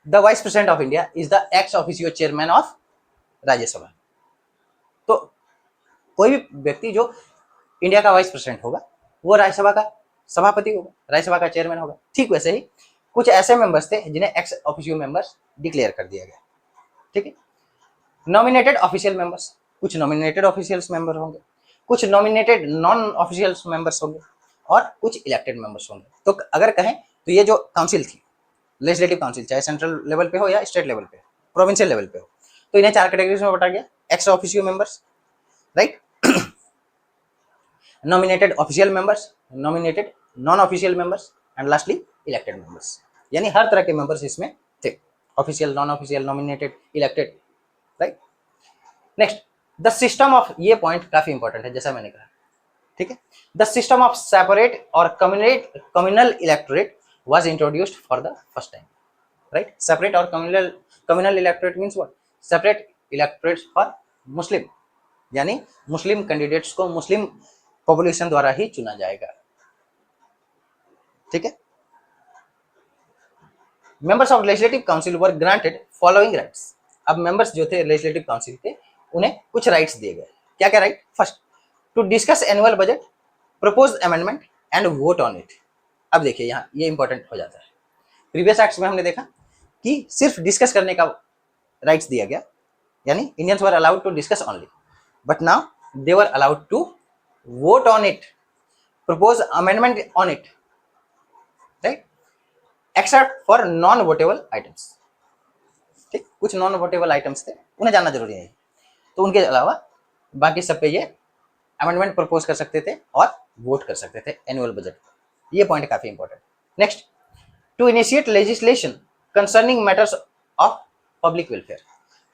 the vice president of India is the ex officio chairman of Rajya Sabha. तो कोई भी व्यक्ति जो इंडिया का वाइस प्रेसिडेंट होगा वो राज्यसभा का सभापति होगा, राज्यसभा का चेयरमैन होगा। ठीक वैसे ही कुछ ऐसे मेंबर्स थे जिन्हें एक्स ऑफिशियो मेंबर्स डिक्लेयर कर दिया गया। ठीक है। नॉमिनेटेड ऑफिशियल मेंबर्स, कुछ नॉमिनेटेड ऑफिशियल्स मेंबर होंगे, कुछ नॉमिनेटेड नॉन ऑफिशियल्स मेंबर्स होंगे, और कुछ इलेक्टेड मेंबर्स होंगे। तो अगर कहें तो ये जो काउंसिल थी, लेजिस्लेटिव काउंसिल, चाहे सेंट्रल लेवल पे हो या स्टेट लेवल पे, प्रोविंशियल लेवल पे हो, तो इन्हें 4 कैटेगरीज में बांटा गया। Ex officio members, right, nominated official members, nominated non official members and lastly elected members. यानी हर तरह के मेंबर्स इसमें थे, official, non official, nominated, elected, right. Next, the system of, ये पॉइंट काफी इंपॉर्टेंट है जैसा मैंने कहा, ठीक है। द सिस्टम ऑफ सेपरेट और communal electorate was introduced for the first time, right. Separate और communal electorate means what? Separate electorates for Muslim, यानी मुस्लिम कैंडिडेट्स को मुस्लिम पॉपुलेशन द्वारा ही चुना जाएगा, ठीक है। Members of legislative council were granted following rights. अब मेंबर्स जो थे लेजिस्लेटिव काउंसिल के, उन्हें कुछ राइट्स दिए गए। क्या क्या right? First, to discuss annual budget, propose amendment and vote on it. अब देखिए यहाँ ये इंपॉर्टेंट हो जाता है। प्रीवियस एक्ट्स में हमने देखा कि सिर्फ डिस्कस करने का राइट्स दिया गया, यानी Indians were allowed to discuss only, but now they were allowed to vote on it, propose amendment on it, right, except for non votable items. ठीक, कुछ नॉन वोटेबल आइटम्स थे, उन्हें जानना जरूरी नहीं, तो उनके अलावा बाकी सब पे ये अमेंडमेंट प्रपोज कर सकते थे और वोट कर सकते थे एनुअल बजट। ये पॉइंट काफी important. Next, to initiate legislation concerning matters of public welfare.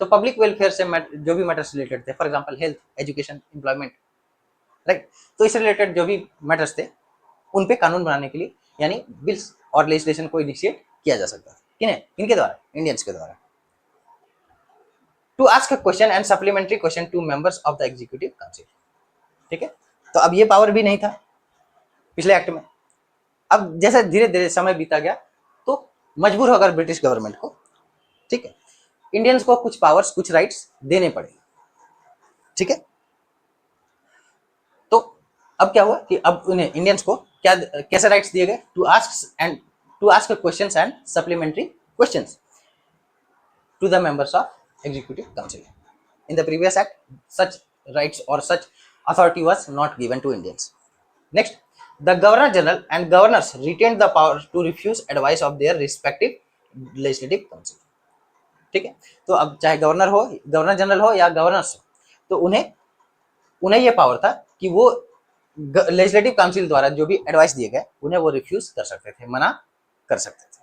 तो पब्लिक वेलफेयर से जो भी मैटर्स रिलेटेड थे, for example health, education, employment, right, तो इससे रिलेटेड जो भी मैटर्स थे उन पे कानून बनाने के लिए, यानी बिल्स और लेजिस्लेशन को इनिशिएट किया जा सकता है। किन्हें? इनके द्वारा, इंडियंस के द्वारा। To ask question and supplementary question to members of the executive council. ठीक है, तो अब ये पावर भी नहीं था पिछले एक्ट में। अब जैसे धीरे धीरे समय बीता गया तो मजबूर होकर ब्रिटिश गवर्नमेंट को, ठीक है, इंडियंस को कुछ पावर्स, कुछ राइट्स देने पड़े, ठीक है। तो अब क्या हुआ कि अब उन्हें इंडियंस को क्या, कैसे राइट्स दिए गए? To ask questions and supplementary questions to the members of executive council. In the previous act, such rights or such authority was not given to Indians. Next, the governor general and governors retained the power to refuse advice of their respective legislative council. ठीक है, तो अब चाहे गवर्नर जनरल हो या गवर्नर्स हो, तो उन्हें यह पावर था कि वो लेजिस्लेटिव काउंसिल द्वारा जो भी एडवाइस दिए गए उन्हें वो रिफ्यूज कर सकते थे, मना कर सकते थे।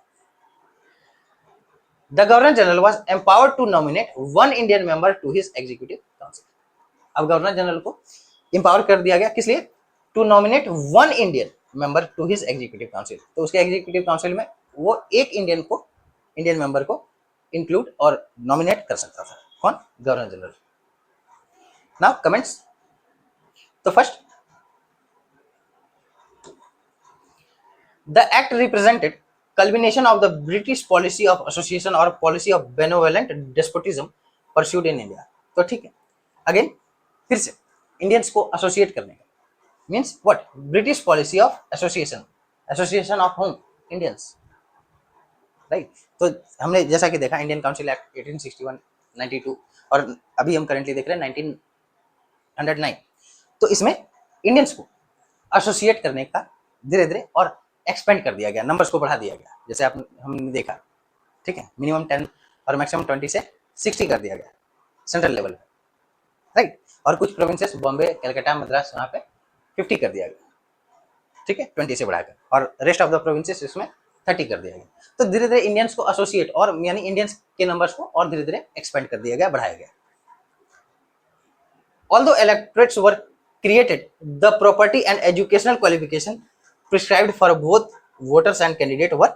The Governor General was empowered to nominate one Indian member to his executive council. अब गवर्नर जनरल को एम्पावर कर दिया गया, किस लिए? To nominate one Indian member to his executive council. तो उसके एग्जीक्यूटिव काउंसिल में वो एक इंडियन मेंबर को इंक्लूड और नॉमिनेट कर सकता था। कौन? Governor general. Now comments. तो first, the act represented culmination of the British policy of association or policy of benevolent despotism pursued in India. तो ठीक है, अगेन फिर से इंडियंस को एसोसिएट करने का means what? British policy of association of home Indians, right. तो हमने जैसा कि देखा इंडियन काउंसिल एक्ट 1861, 92 और अभी हम करेंटली देख रहे हैं 1909। तो इसमें इंडियंस को एसोसिएट करने का धीरे धीरे और एक्सपेंड कर दिया गया, नंबर्स को बढ़ा दिया गया, जैसे हमने देखा, ठीक है। मिनिमम 10 और मैक्सिमम 20 से 60 कर दिया गया सेंट्रल लेवल पे, राइट। और कुछ प्रोविंसेस, बॉम्बे, कलकत्ता, मद्रास, वहां पे 50 कर दिया गया, ठीक है, 20 से बढ़ाकर, और रेस्ट ऑफ द प्रोविंसेस इसमें 30 कर दिया गया। तो धीरे धीरे इंडियंस को एसोसिएट और यानी इंडियंस के नंबर्स को और धीरे धीरे एक्सपेंड कर दिया गया, बढ़ाया गया। Although electorates were created, the property and educational qualification prescribed for both voters and candidate were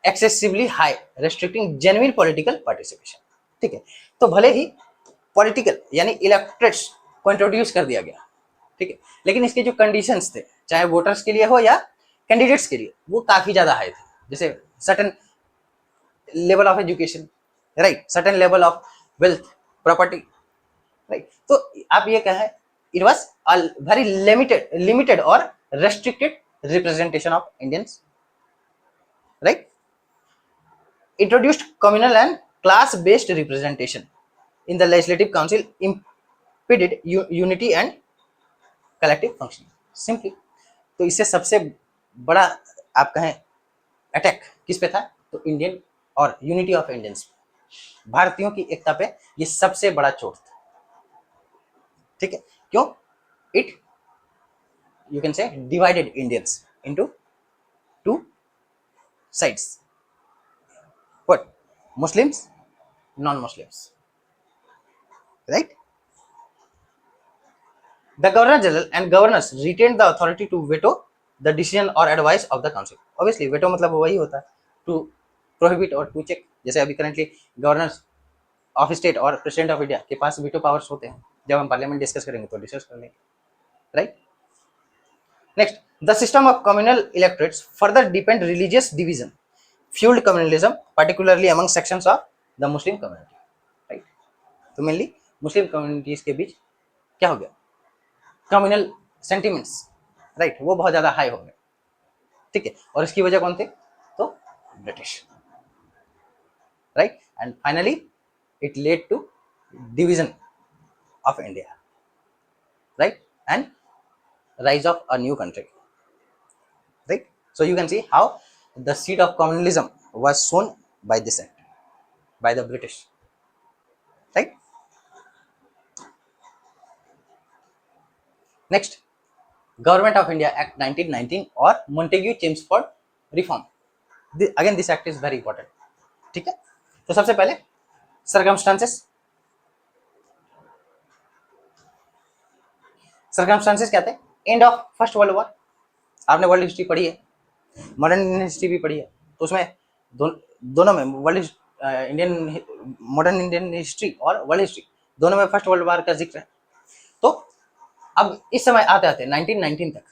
excessively high, restricting genuine political participation. ठीक है, तो भले ही पॉलिटिकल यानी इलेक्टोरेट्स को इंट्रोड्यूस कर दिया गया, ठीक है, लेकिन इसके जो कंडीशंस थे, चाहे वोटर्स के लिए हो या कैंडिडेट्स के लिए, वो काफी ज्यादा हाई थे। जैसे certain level of education, right, certain level of wealth, property, right. तो आप ये कहें, इट वाज वेरी लिमिटेड और restricted representation of Indians, right? Introduced communal and class-based representation in the legislative council, impeded unity and collective functioning. Simply, तो इससे सबसे बड़ा आप कहें अटैक किस पे था, तो इंडियन और यूनिटी ऑफ इंडियंस, भारतीयों की एकता पे ये सबसे बड़ा चोट था। ठीक है, क्यों? इट यू कैन से divided Indians into two sides. What? Muslims, non-Muslims. Right? The Governor General and governors retained the authority to veto the decision or advice of the council. Obviously, veto मतलब वही होता है to prohibit और to check. जैसे अभी currently governors of state और president of India के पास veto powers होते हैं, जब हम पार्लियामेंट डिस्कस करेंगे तो डिस्कस कर लेंगे, right? Next, the system of communal electorates further deepened religious division, fueled communalism, particularly among sections of the Muslim community. Right, तो मेनली मुस्लिम कम्युनिटीज के बीच क्या हो गया, कम्युनल सेंटिमेंट्स, राइट, वो बहुत ज्यादा हाई हो गए। ठीक है, और इसकी वजह कौन थे, तो British, right, and finally it led to division of India, right, and rise of a new country, right? So you can see how the seed of communalism was sown by this act, by the British, right? Next, Government of India Act 1919 or Montagu Chelmsford Reform. Again this act is very important. ठीक है, तो सबसे पहले सर्कमस्टांसेस क्या थे, end of first world war. आपने वर्ल्ड हिस्ट्री पढ़ी है, मॉडर्न हिस्ट्री भी पढ़ी है, तो उसमें दोनों में world Indian modern Indian history और वर्ल्ड हिस्ट्री दोनों में फर्स्ट वर्ल्ड वॉर का जिक्र है। तो अब इस समय आते आते 1919 तक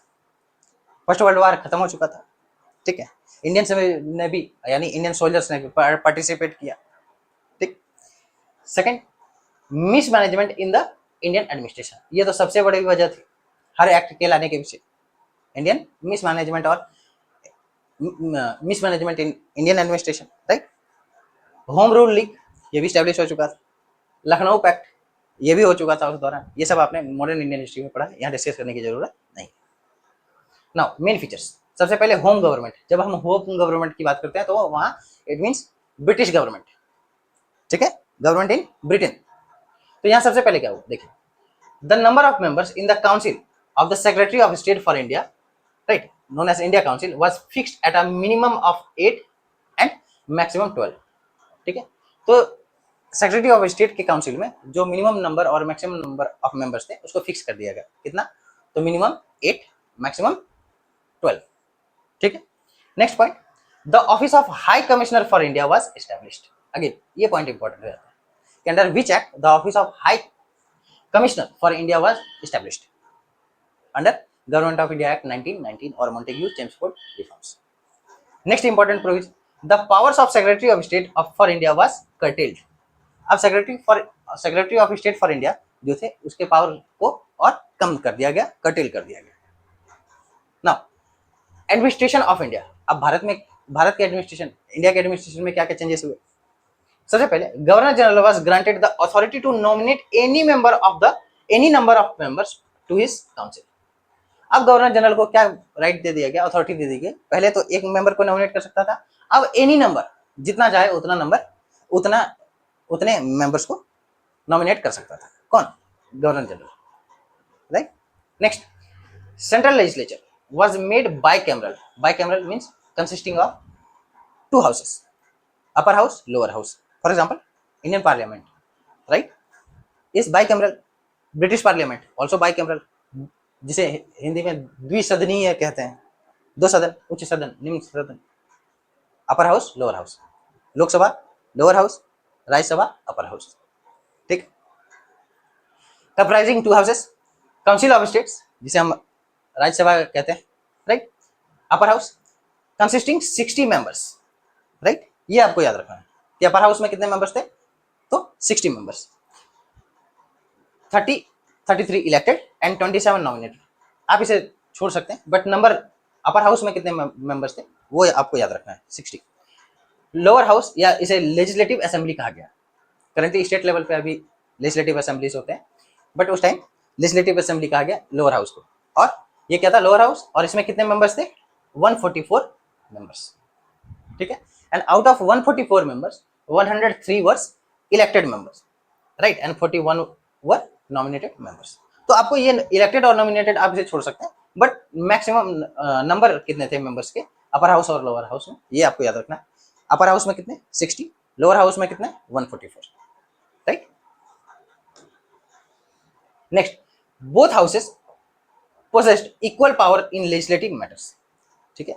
फर्स्ट वर्ल्ड वॉर खत्म हो चुका था। ठीक है, इंडियन ने भी यानी इंडियन सोल्जर्स ने भी पार्टिसिपेट किया। ठीक, second, mismanagement in the Indian administration, ये तो सबसे बड़ी वजह थी हर एक्ट के लाने के पीछे, इंडियन मिसमैनेजमेंट और mismanagement in Indian administration, right. Home rule league ये भी स्टैब्लिश हो चुका था, लखनऊ पैक्ट ये भी हो चुका था उस दौरान। ये सब आपने मॉडर्न इंडियन हिस्ट्री में पढ़ा, यहाँ डिस्कस करने की जरूरत नहीं। नाउ मेन फीचर्स, सबसे पहले होम गवर्नमेंट। जब हम होम गवर्नमेंट की बात करते हैं तो वहां इट मींस ब्रिटिश गवर्नमेंट, ठीक है, गवर्नमेंट इन ब्रिटेन। तो यहाँ सबसे पहले क्या हुआ, देखिए, the number of members in the council of the secretary of state for India, right, known as India Council, was fixed at a minimum of 8 and maximum 12। ठीक है, तो सेक्रेटरी ऑफ स्टेट के काउंसिल में जो मिनिमम नंबर और मैक्सिमम नंबर ऑफ मेंबर्स थे उसको फिक्स कर दिया गया, कितना, तो मिनिमम 8, मैक्सिमम 12। ठीक है, next point, the office of high commissioner for India was established. Again ये पॉइंट इंपॉर्टेंट रहता है कि under which act the office of high commissioner for India was established, under Government of India Act 1919 or Montagu Chelmsford Reforms. Next important provision, the powers of Secretary of State for India was curtailed. अब Secretary of State for India जो थे उसके पावर को और कम कर दिया गया, कर्टेल कर दिया गया। Now एडमिनिस्ट्रेशन ऑफ इंडिया, अब भारत के एडमिनिस्ट्रेशन, इंडिया के एडमिनिस्ट्रेशन में क्या क्या चेंजेस हुए। सबसे पहले governor general was granted the authority to nominate any number of members to his council. अब गवर्नर जनरल को क्या राइट दे दिया गया, अथॉरिटी दे दी गई। पहले तो एक मेंबर को नॉमिनेट कर सकता था, अब एनी नंबर, जितना चाहे उतना नंबर, उतने मेंबर्स को नॉमिनेट कर सकता था। कौन, governor general, right. Next, central legislature was made bicameral means consisting of 2 houses, upper house, lower house. For example Indian parliament, right, is bicameral. British parliament also bicameral, जिसे हिंदी में द्विसदनीय कहते हैं, 2 सदन, उच्च सदन, निम्न सदन, upper house, lower house, Lok Sabha lower house, Rajya Sabha upper house. ठीक, comprising 2 houses, council of states जिसे हम राज्यसभा कहते हैं, right, upper house consisting 60 members, right. ये आपको याद रखना है कि अपर हाउस में कितने मेंबर्स थे, तो 60 मेंबर्स, 33 इलेक्टेड एंड 27 नॉमिनेटेड। आप इसे छोड़ सकते हैं, बट नंबर अपर हाउस में कितने मेंबर्स थे वो आपको याद रखना है, 60। लोअर हाउस या इसे लेजिस्लेटिव असेंबली कहा गया। करंटली स्टेट लेवल पे अभी लेजिस्लेटिव असेंबलीज होते हैं, बट उस टाइम लेजिस्लेटिव असेंबली कहा गया लोअर हाउस को। और ये क्या था, लोअर हाउस, और इसमें कितने मेंबर्स थे, 144 members. ठीक है, and out of 144 members 103 were elected members, right, and 41 were nominated members. तो आपको ये इलेक्टेड और नॉमिनेटेड आप इसे छोड़ सकते हैं, बट मैक्सिमम नंबर कितने थे मेंबर्स के अपर हाउस और लोअर हाउस में, ये आपको याद रखना है। अपर हाउस में कितने 60, लोअर हाउस में कितने 144, right. Next, both houses possessed equal power in legislative matters. ठीक है,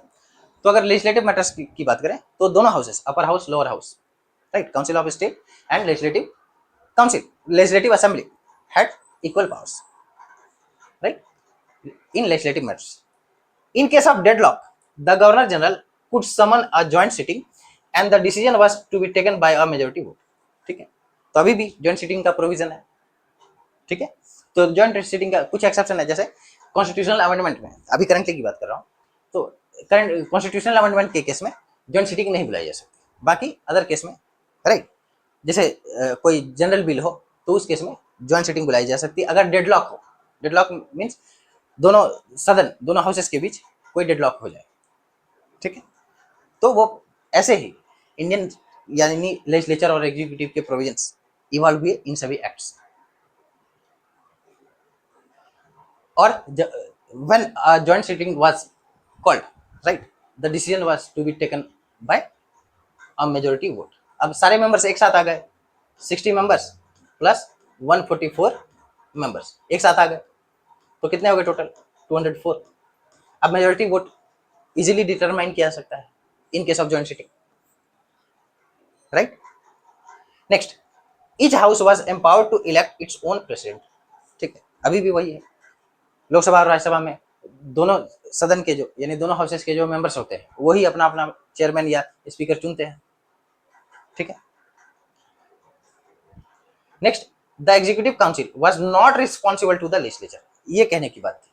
तो अगर लेजिस्लेटिव मैटर्स की बात करें तो दोनों houses, upper house lower house, right, council of state and legislative council, legislative assembly had equal powers, right, in legislative matters. In case of deadlock, the Governor General could summon a joint sitting and the decision was to be taken by a majority vote. ठीक है, तो अभी भी joint sitting का प्रोविजन है। ठीक है, तो joint sitting का कुछ एक्सेप्शन है, जैसे कॉन्स्टिट्यूशनल अमेंडमेंट में, अभी करंटली की बात कर रहा हूँ, तो करंट कॉन्स्टिट्यूशनल अमेंडमेंट के केस में जॉइंट सिटिंग नहीं बुलाई जा सकती, बाकी अदर केस में, राइट, जैसे कोई जनरल बिल हो तो उस केस में जॉइंट सिटिंग बुलाई जा सकती है अगर डेडलॉक हो। डेडलॉक मीन्स दोनों सदन, दोनों हाउसेस के बीच कोई डेडलॉक हो जाए। ठीक है, तो वो ऐसे ही इंडियन यानी लेजिस्लेचर और एग्जीक्यूटिव के प्रोविजंस इवॉल्व हुए इन सभी एक्ट्स। और when a joint sitting was called, right, the decision was to be taken by a majority vote. अब सारे मेंबर्स एक साथ आ गए, 60 मेंबर्स प्लस 144 मेंबर्स एक साथ आ गए, तो कितने हो गए टोटल 204। अब मेजॉरिटी वोट इजीली डिटरमाइन किया जा सकता है in case of joint sitting, right. Next, each house was empowered to elect its own president. ठीक है, अभी भी वही है, लोकसभा और राज्यसभा में दोनों सदन के जो यानी दोनों हाउसेस के जो मेंबर्स होते हैं वही अपना अपना चेयरमैन या स्पीकर चुनते हैं। ठीक है, next, the executive council was not responsible to the legislature. ये कहने की बात थी,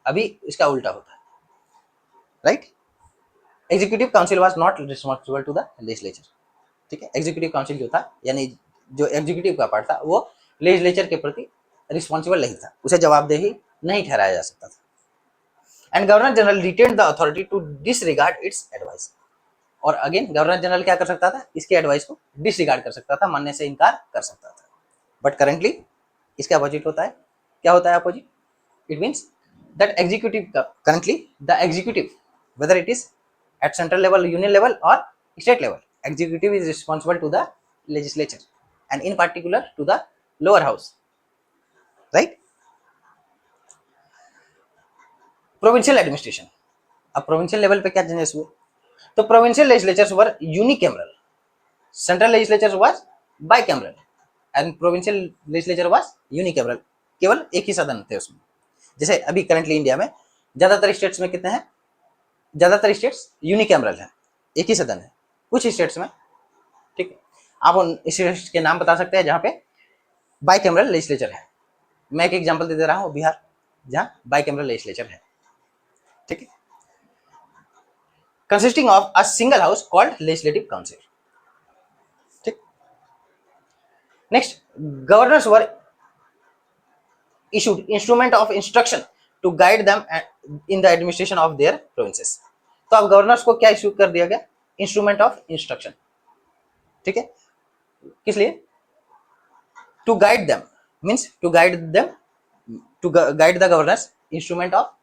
अभी इसका उल्टा होता है, right. Executive council was not responsible to the legislature. ठीक है, एग्जीक्यूटिव काउंसिल जो था यानी जो एग्जीक्यूटिव का पार्ट था वो लेजिस्लेचर के प्रति रिस्पॉन्सिबल नहीं था, उसे जवाबदेही नहीं ठहराया जा सकता था। And governor general retained the authority to disregard its advice. और अगेन गवर्नर जनरल क्या कर सकता था, इसके एडवाइस को डिसरिगार्ड कर सकता था, मानने से इनकार कर सकता था। बट करेंटली इसके अपोजिट होता है। क्या होता है opposite? It means that executive currently the executive, whether it is at central level, union level or state level, executive is responsible to the legislature and in particular to the lower house, right. Provincial administration, अब प्रोविंशियल लेवल पे क्या चेंजेस हुए? तो provincial legislatures were unicameral, central legislature was bicameral and provincial legislature was unicameral, केवल एक ही सदन थे उसमें। जैसे अभी करंटली इंडिया में ज्यादातर स्टेट्स में कितने हैं? ज्यादातर स्टेट्स यूनिकैमरल है, एक ही सदन है। कुछ स्टेट्स में, ठीक है, आप उन स्टेट्स के नाम बता सकते हैं जहां पे बाइकैमरल लेजिस्लेचर है। मैं एक एग्जांपल दे रहा हूं, बिहार, जहां बाइकैमरल लेजिस्लेचर है। ठीक है, consisting of a single house called legislative council. ठीक, next, governors were issued instrument of instruction to guide them in the administration of their provinces। तो अब गवर्नर्स को क्या इश्यू कर दिया गया? Instrument of instruction. ठीक है, किस लिए? To guide them, means to guide them, to guide the governors, instrument of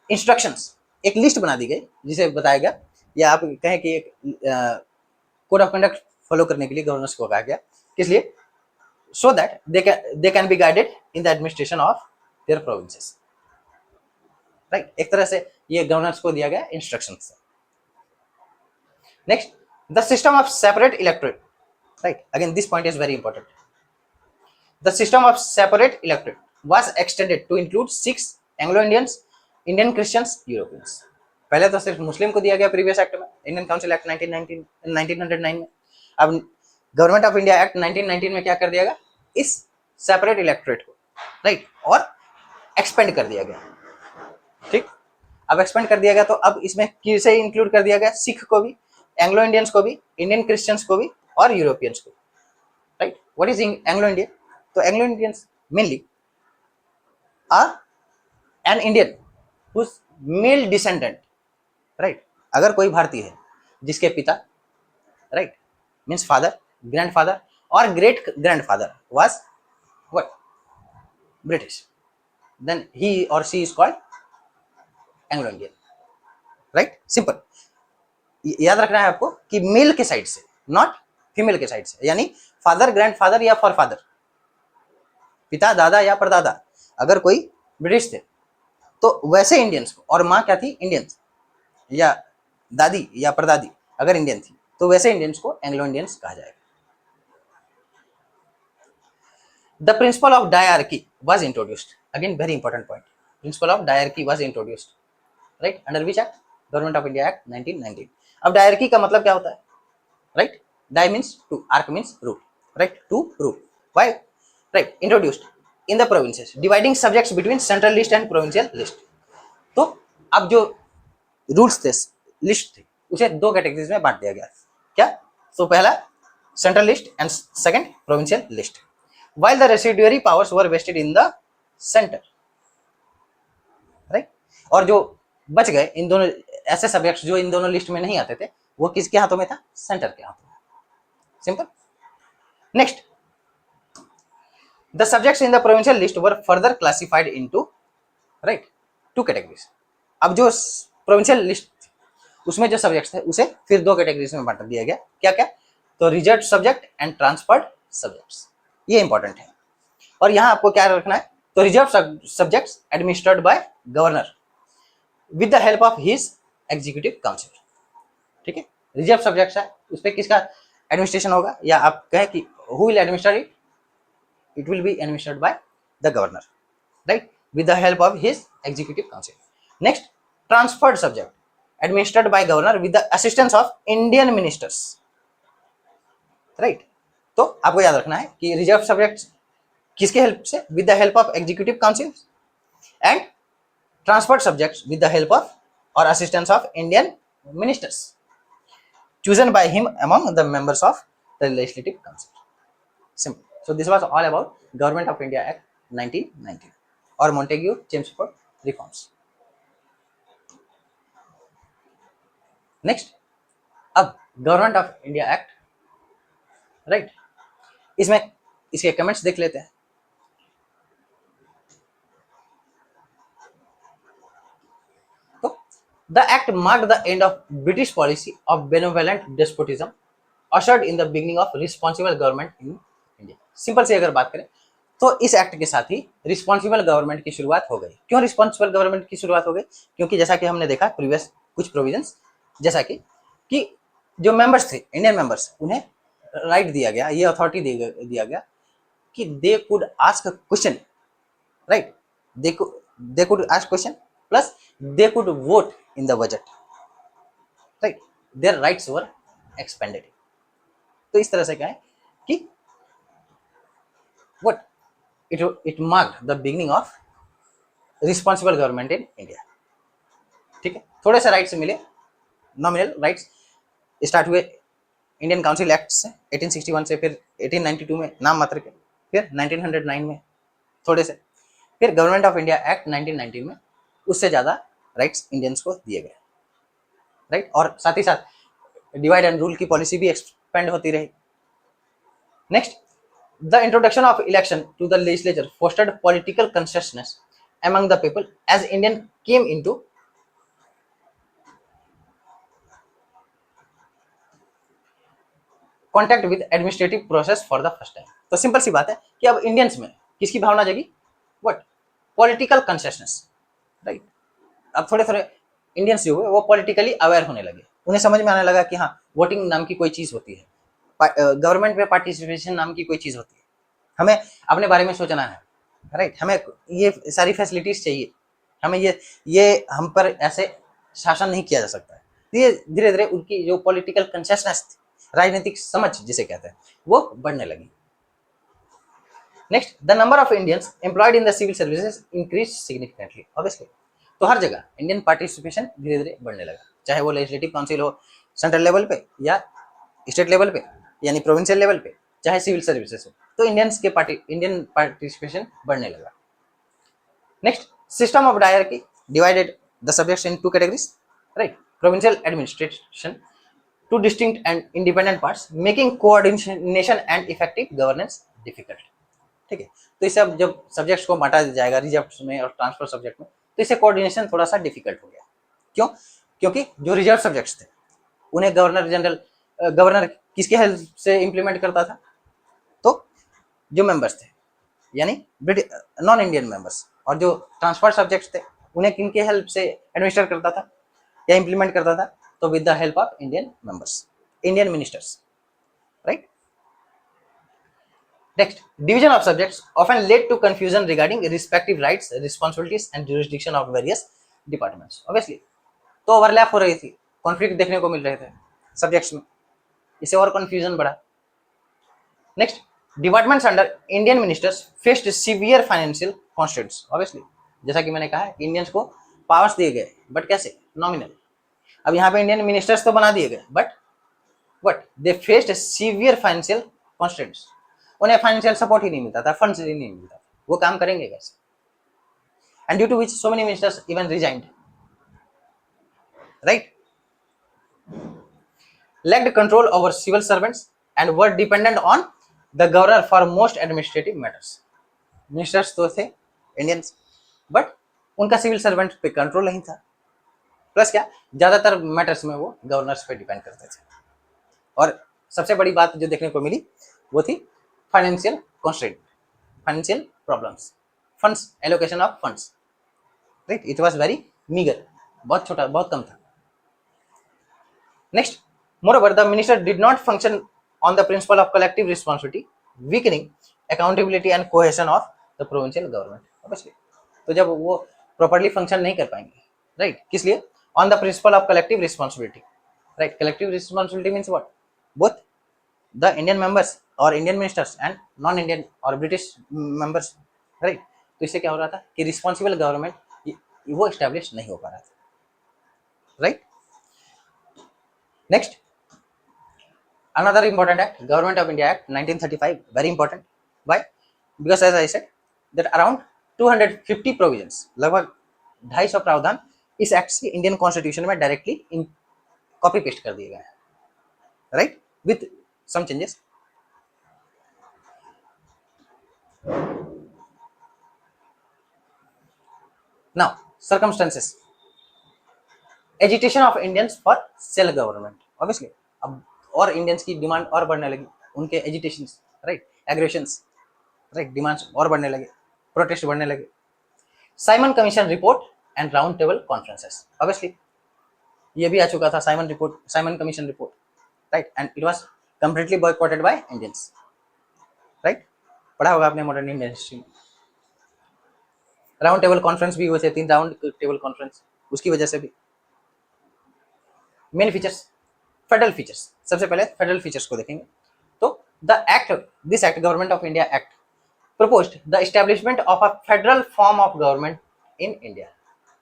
instructions. एक लिस्ट बना दी गई जिसे बताया गया, या आप कहें कि एक कोड ऑफ कंडक्ट फॉलो करने के लिए गवर्नर्स को कहा गया। किस लिए? so that they can be guided in the administration of their provinces, right। एक तरह से ये गवर्नर्स को दिया गया instructions. Next, the system of separate electorate, right, again this point is very important. The system of separate electorate was extended to include 6 Anglo Indians, Indian Christians, Europeans. पहले तो सिर्फ मुस्लिम को दिया गया प्रीवियस एक्ट में, इंडियन काउंसिल एक्ट 1909 में। अब गवर्नमेंट ऑफ इंडिया एक्ट 1919 में क्या कर दिया गया? इस सेपरेट इलेक्टोरेट को, राइट, और एक्सपेंड कर दिया गया। ठीक, अब एक्सपेंड कर दिया गया तो अब इसमें किसे इंक्लूड कर दिया गया? सिख को भी, एंग्लो इंडियंस को भी, इंडियन क्रिश्चियंस को भी और यूरोपियंस को, right. What is Anglo Indian? तो Anglo Indians mainly are an Indian whose male descendant right. अगर कोई भारतीय है जिसके पिता, राइट, मीन्स फादर, ग्रैंडफादर और great grandfather was what, British, then he और she is called Anglo Indian, right, simple. याद रखना है आपको कि मेल के साइड से, नॉट फीमेल के साइड से, यानी फादर, ग्रैंडफादर या फॉरफादर, पिता, दादा या परदादा अगर कोई ब्रिटिश थे तो वैसे इंडियंस को, और माँ क्या थी, इंडियंस, या दादी या परदादी अगर इंडियन थी तो वैसे इंडियंस को एंग्लो इंडियंस कहा जाएगा। The principle of diarchy was introduced, again very important point, principle of diarchy was introduced, right, under which act, government of India act 1919। अब डायरकी का मतलब क्या होता है, right, di means two, arch means rule, right, two rule, why, right, introduced in the provinces dividing subjects between central list and provincial list. तो अब जो रूल्स थे, लिस्ट थी, उसे दो कैटेगरीज में बांट दिया गया, क्या, तो पहला central list and second provincial list, while the residuary powers were vested in the center, right. और जो बच गए इन दोनों ऐसे सब्जेक्ट्स जो इन दोनों लिस्ट में नहीं आते थे वो किसके हाथों में था, सेंटर के हाथों में, simple. Next, the subjects in the provincial list were further classified into, right, two categories. अब जो प्रोविंशियल लिस्ट उसमें जो सब्जेक्ट्स थे उसे फिर दो कैटेगरीज में बांट दिया गया, क्या क्या, तो reserve subject and transferred subjects, ये इंपॉर्टेंट है। और यहां आपको क्या रखना है, तो reserve subjects administered by governor with the help of his executive council, ठीक है। रिजर्व सब्जेक्ट्स है उस पर किसका एडमिनिस्ट्रेशन होगा, या आप कहें कि who will administer it, it will be administered by the governor, right, with the help of his executive council. Next, transferred subject administered by governor with the assistance of Indian ministers, right. तो आपको याद रखना है कि रिजर्व सब्जेक्ट्स किसके हेल्प से, with the help of executive council, and transferred subjects with the help of और assistance of Indian ministers chosen by him among the members of the legislative council, simple. So this was all about government of India Act 1919 or Montagu Chelmsford reforms. Next, अब government of India act, right, इसमें इसके कमेंट्स देख लेते हैं। तो the act marked the end of British policy of benevolent despotism ushered in the beginning of responsible government in India. Simple से अगर बात करें तो इस एक्ट के साथ ही रिस्पॉन्सिबल गवर्नमेंट की शुरुआत हो गई। क्यों रिस्पॉन्सिबल गवर्नमेंट की शुरुआत हो गई, क्योंकि जैसा कि हमने देखा प्रीवियस कुछ प्रोविजंस, जैसा कि जो मेंबर्स थे, इंडियन मेंबर्स, उन्हें राइट दिया गया, ये अथॉरिटी दिया गया कि they could ask question, right, they could ask question plus they could vote in the budget, right, their rights were expanded. तो इस तरह से क्या है कि what it marked the beginning of responsible government in India, ठीक है। थोड़े से राइट्स मिले, नॉमिनल राइट्स स्टार्ट हुए इंडियन काउंसिल एक्ट से 1861 से, फिर 1892 में नाम मात्र के, फिर 1909 में थोड़े से, फिर गवर्नमेंट ऑफ इंडिया एक्ट 1919 में उससे ज्यादा राइट्स इंडियंस को दिए गए, राइट। और साथ ही साथ डिवाइड एंड रूल की पॉलिसी भी एक्सपेंड होती रही। Next, the introduction of election to the legislature fostered political consistence among the people as Indian came into contact with administrative process for the first time। तो सिंपल सी बात है कि अब इंडियंस में किसकी भावना जगी, व्हाट, पॉलिटिकल कंसिस्टेंस, राइट। अब थोड़े थोड़े इंडियंस जो हुए वो पॉलिटिकली अवेयर होने लगे, उन्हें समझ में आने लगा कि हाँ, वोटिंग नाम की कोई चीज होती है, गवर्नमेंट में पार्टिसिपेशन नाम की कोई चीज होती है, हमें अपने बारे में सोचना है, राइट, हमें ये सारी फैसिलिटीज चाहिए, हमें ये हम पर ऐसे शासन नहीं किया जा सकता है। ये धीरे धीरे उनकी जो पॉलिटिकल कंसिस्टेंस थी, राजनीतिक समझ जिसे कहते हैं, वो बढ़ने लगी। Next, the number of Indians employed in the civil services increase significantly, obviously. तो हर जगह इंडियन पार्टिसिपेशन धीरे धीरे बढ़ने लगा, चाहे वो लेजिस्लेटिव काउंसिल हो सेंट्रल लेवल पे या स्टेट लेवल पे यानी प्रोविंशियल लेवल पे, चाहे सिविल सर्विसेज हो, तो इंडियन पार्टिसिपेशन बढ़ने लगा। Next, system of dyarchy divided the subjects in two categories, right, provincial administration to distinct and independent parts, making coordination and effective governance difficult. ठीक है, तो इसे अब जब सब्जेक्ट्स को बांटा जाएगा रिजर्व में और ट्रांसफर सब्जेक्ट में, तो इसे कोऑर्डिनेशन थोड़ा सा डिफिकल्ट हो गया। क्यों? क्योंकि जो रिजर्व सब्जेक्ट्स थे उन्हें गवर्नर किसके हेल्प से इंप्लीमेंट करता था? तो जो मेंबर्स थे यानी नॉन इंडियन मेंबर्स, और जो ट्रांसफर सब्जेक्ट्स थे उन्हें किनके हेल्प से एडमिनिस्टर करता था या इंप्लीमेंट करता था? तो with the help of Indian members, Indian ministers, right. Next, division of subjects often led to confusion regarding respective rights, responsibilities and jurisdiction of various departments. Obviously, तो ओवरलैप हो रही थी, कॉन्फ्लिक्ट देखने को मिल रहे थे सब्जेक्ट्स में, इससे और कंफ्यूजन बढ़ा। Next, departments under Indian ministers faced severe financial constraints. Obviously, जैसा कि मैंने कहा, इंडियंस को पावर्स दिए गए, बट कैसे? नॉमिनल। अब यहाँ पे इंडियन मिनिस्टर्स तो बना दिए गए, but they faced severe financial constraints. उन्हें फाइनेंशियल सपोर्ट ही नहीं मिलता था, फंड्स ही नहीं मिलता था, वो काम करेंगे कैसे? And due to which so many ministers even resigned, right. lacked control over civil servants and were dependent on the governor for most administrative matters. Ministers तो थे इंडियंस, बट उनका सिविल सर्वेंट पे कंट्रोल नहीं था, प्लस क्या, ज्यादातर मैटर्स में वो गवर्नर्स पे डिपेंड करते थे। और सबसे बड़ी बात जो देखने को मिली वो थी financial constraint, financial problems, funds, allocation of funds, right. It was very meagre, बहुत छोटा, बहुत कम था। Next, moreover the minister did not function on the principle of collective responsibility, weakening accountability and cohesion of the provincial government. Obviously, तो जब वो प्रॉपर्ली फंक्शन नहीं कर पाएंगे, राइट, किस लिए? On the principle of collective responsibility, right. Collective responsibility means what? Both the Indian members और Indian ministers and non Indian और ब्रिटिश मेंबर्स, राइट। तो इससे क्या हो रहा था कि रिस्पॉन्सिबल गवर्नमेंट वो एस्टेब्लिश नहीं हो पा रहा था, right. Next, another important act, Government of India Act 1935, very important. Why? Because as I said that around 250 provisions, लगभग 250 प्रावधान इस एक्ट से इंडियन कॉन्स्टिट्यूशन में डायरेक्टली कॉपी पेस्ट कर दिए गए हैं, right, with some changes. Now circumstances, agitation of Indians for self government. Obviously अब और इंडियंस की डिमांड और बढ़ने लगी, उनके agitations, right, aggressions, right, demands और बढ़ने लगे, प्रोटेस्ट बढ़ने लगे। Simon commission report and round table conferences, obviously ये भी आ चुका था, Simon commission report, right, and it was completely boycotted by Indians, right. पढ़ा होगा आपने मॉडर्न इंडियन हिस्ट्री में। राउंड टेबल कॉन्फ्रेंस भी हुए थे, 3 राउंड टेबल कॉन्फ्रेंस, उसकी वजह से भी। मेन फीचर्स, फेडरल फीचर्स, सबसे पहले फेडरल फीचर्स को देखेंगे। तो this act government of India act proposed the establishment of a federal form of government in India.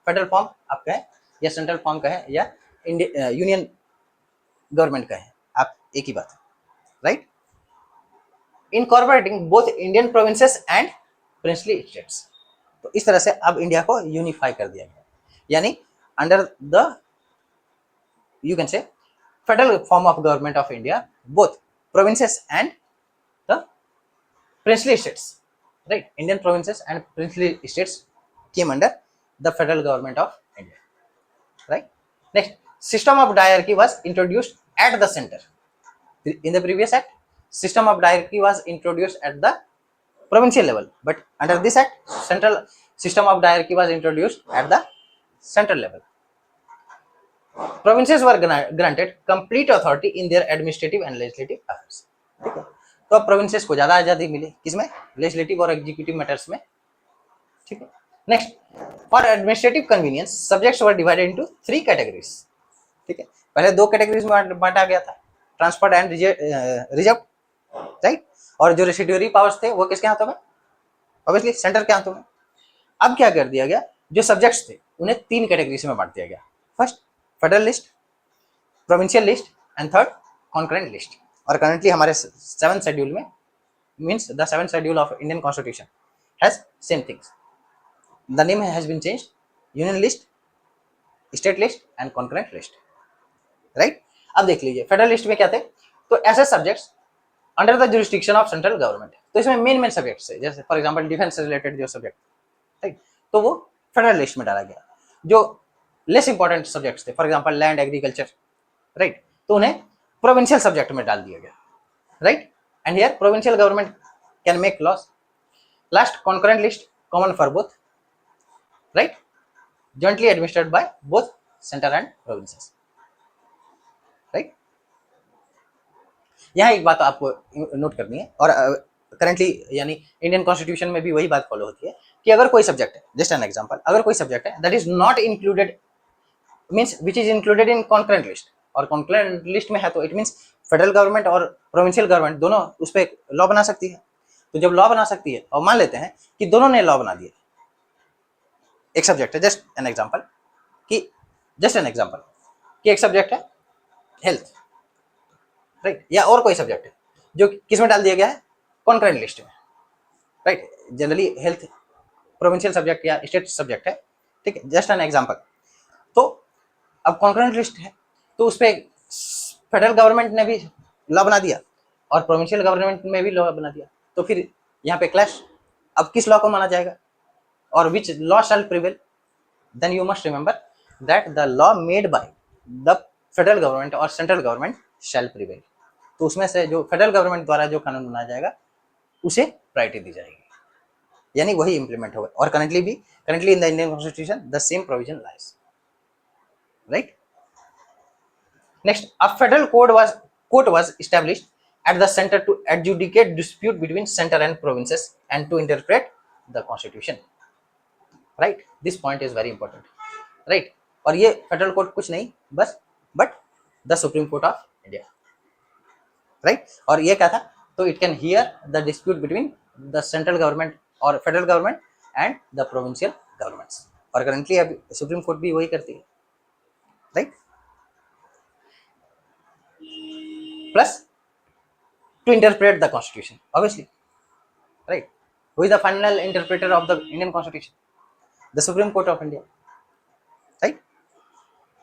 Federal form आप कहें या सेंट्रल फॉर्म कहें या यूनियन गवर्नमेंट कहें, आप एक ही बात है, right. Incorporating both Indian provinces and princely states. तो इस तरह से अब इंडिया को यूनिफाई कर दिया गया, यानी under the you can say federal form of government of India, both provinces and the princely states, right, Indian provinces and princely states came under the federal government of India, right. Next, system of diarchy was introduced at the center. In the previous act, system of diarchy was introduced at the provincial level, but under this act central system of diarchy was introduced at the central level. Provinces were granted complete authority in their administrative and legislative affairs. ठीक है, तो अब प्रोविंसेस को ज्यादा आजादी मिली, किसमें? लेजिस्लेटिव और एग्जीक्यूटिव मैटर्स में, ठीक है। Next, for administrative convenience subjects were divided into 3 categories, ठीक है। पहले 2 कैटेगरीज में बांटा गया था, ट्रांसफर्ड एंड रिजर्व, राइट। और जो रेसिड्यूरी पावर्स थे वो किसके हाथों में? ऑब्वियसली सेंटर के हाथों में। अब क्या कर दिया गया, जो सब्जेक्ट्स थे उन्हें 3 कैटेगरीज में बांट दिया गया। First federal list, provincial list and third concurrent list. और करंटली हमारे 7th शेड्यूल में, means the 7th schedule of Indian constitution has same things, the name has been changed, union list, state list and concurrent list, right. अब देख लीजिए फेडरल लिस्ट में क्या थे, तो ऐसे subjects under the jurisdiction of central government, तो इसमें मेन सब्जेक्ट्स है, जैसे फॉर एग्जांपल डिफेंस से रिलेटेड जो सब्जेक्ट, राइट, तो वो फेडरल लिस्ट में डाला गया। जो लेस इंपॉर्टेंट सब्जेक्ट्स थे, for example land, agriculture, right, तो उन्हें प्रोविंशियल सब्जेक्ट में डाल दिया गया, right. And here provincial government can make loss. Last concurrent list common for both, right, jointly administered by both center and provinces, right. यहाँ एक बात आपको नोट करनी है, और करेंटली यानी इंडियन कॉन्स्टिट्यूशन में भी वही बात फॉलो होती है कि अगर कोई सब्जेक्ट है, जस्ट एन एग्जांपल, अगर कोई सब्जेक्ट है that is not included, means which is included in concurrent list, और कॉन्करेंट लिस्ट में है, तो इट मींस फेडरल गवर्नमेंट और प्रोविंशियल गवर्नमेंट दोनों उस पर लॉ बना सकती है। तो जब लॉ बना सकती है, और मान लेते हैं कि दोनों ने लॉ बना दिया, एक सब्जेक्ट है, जस्ट एन एग्जांपल कि एक सब्जेक्ट है हेल्थ, राइट, या और कोई सब्जेक्ट है जो किस में डाल दिया गया है, कॉन्करेंट लिस्ट में, right. Generally health provincial subject या स्टेट सब्जेक्ट है, ठीक है, जस्ट एन एग्जांपल। तो अब कॉन्करेंट लिस्ट है, तो उस पर फेडरल गवर्नमेंट ने भी लॉ बना दिया और प्रोविंशियल गवर्नमेंट में भी लॉ बना दिया, तो फिर यहाँ पे क्लैश। अब किस लॉ को माना जाएगा, और which law shall prevail, then you must remember that the law made by the federal government और सेंट्रल गवर्नमेंट शैल प्रिवेल। तो उसमें से जो फेडरल गवर्नमेंट द्वारा जो कानून बनाया जाएगा उसे प्रायोरिटी दी जाएगी, यानी वही इंप्लीमेंट होगा। और currently in the Indian constitution the same provision lies, right. Next, a federal court was established at the center to adjudicate dispute between center and provinces and to interpret the constitution, right. This point is very important, right. और ये फेडरल कोर्ट कुछ नहीं बस but the supreme court of India, right. और ये क्या था, तो it can hear the dispute between the central government और federal government and the provincial governments, और करंटली अभी सुप्रीम कोर्ट भी वही करती है, right. Plus to interpret the constitution, obviously, right. Who is the final interpreter of the Indian Constitution? The Supreme Court of India, right.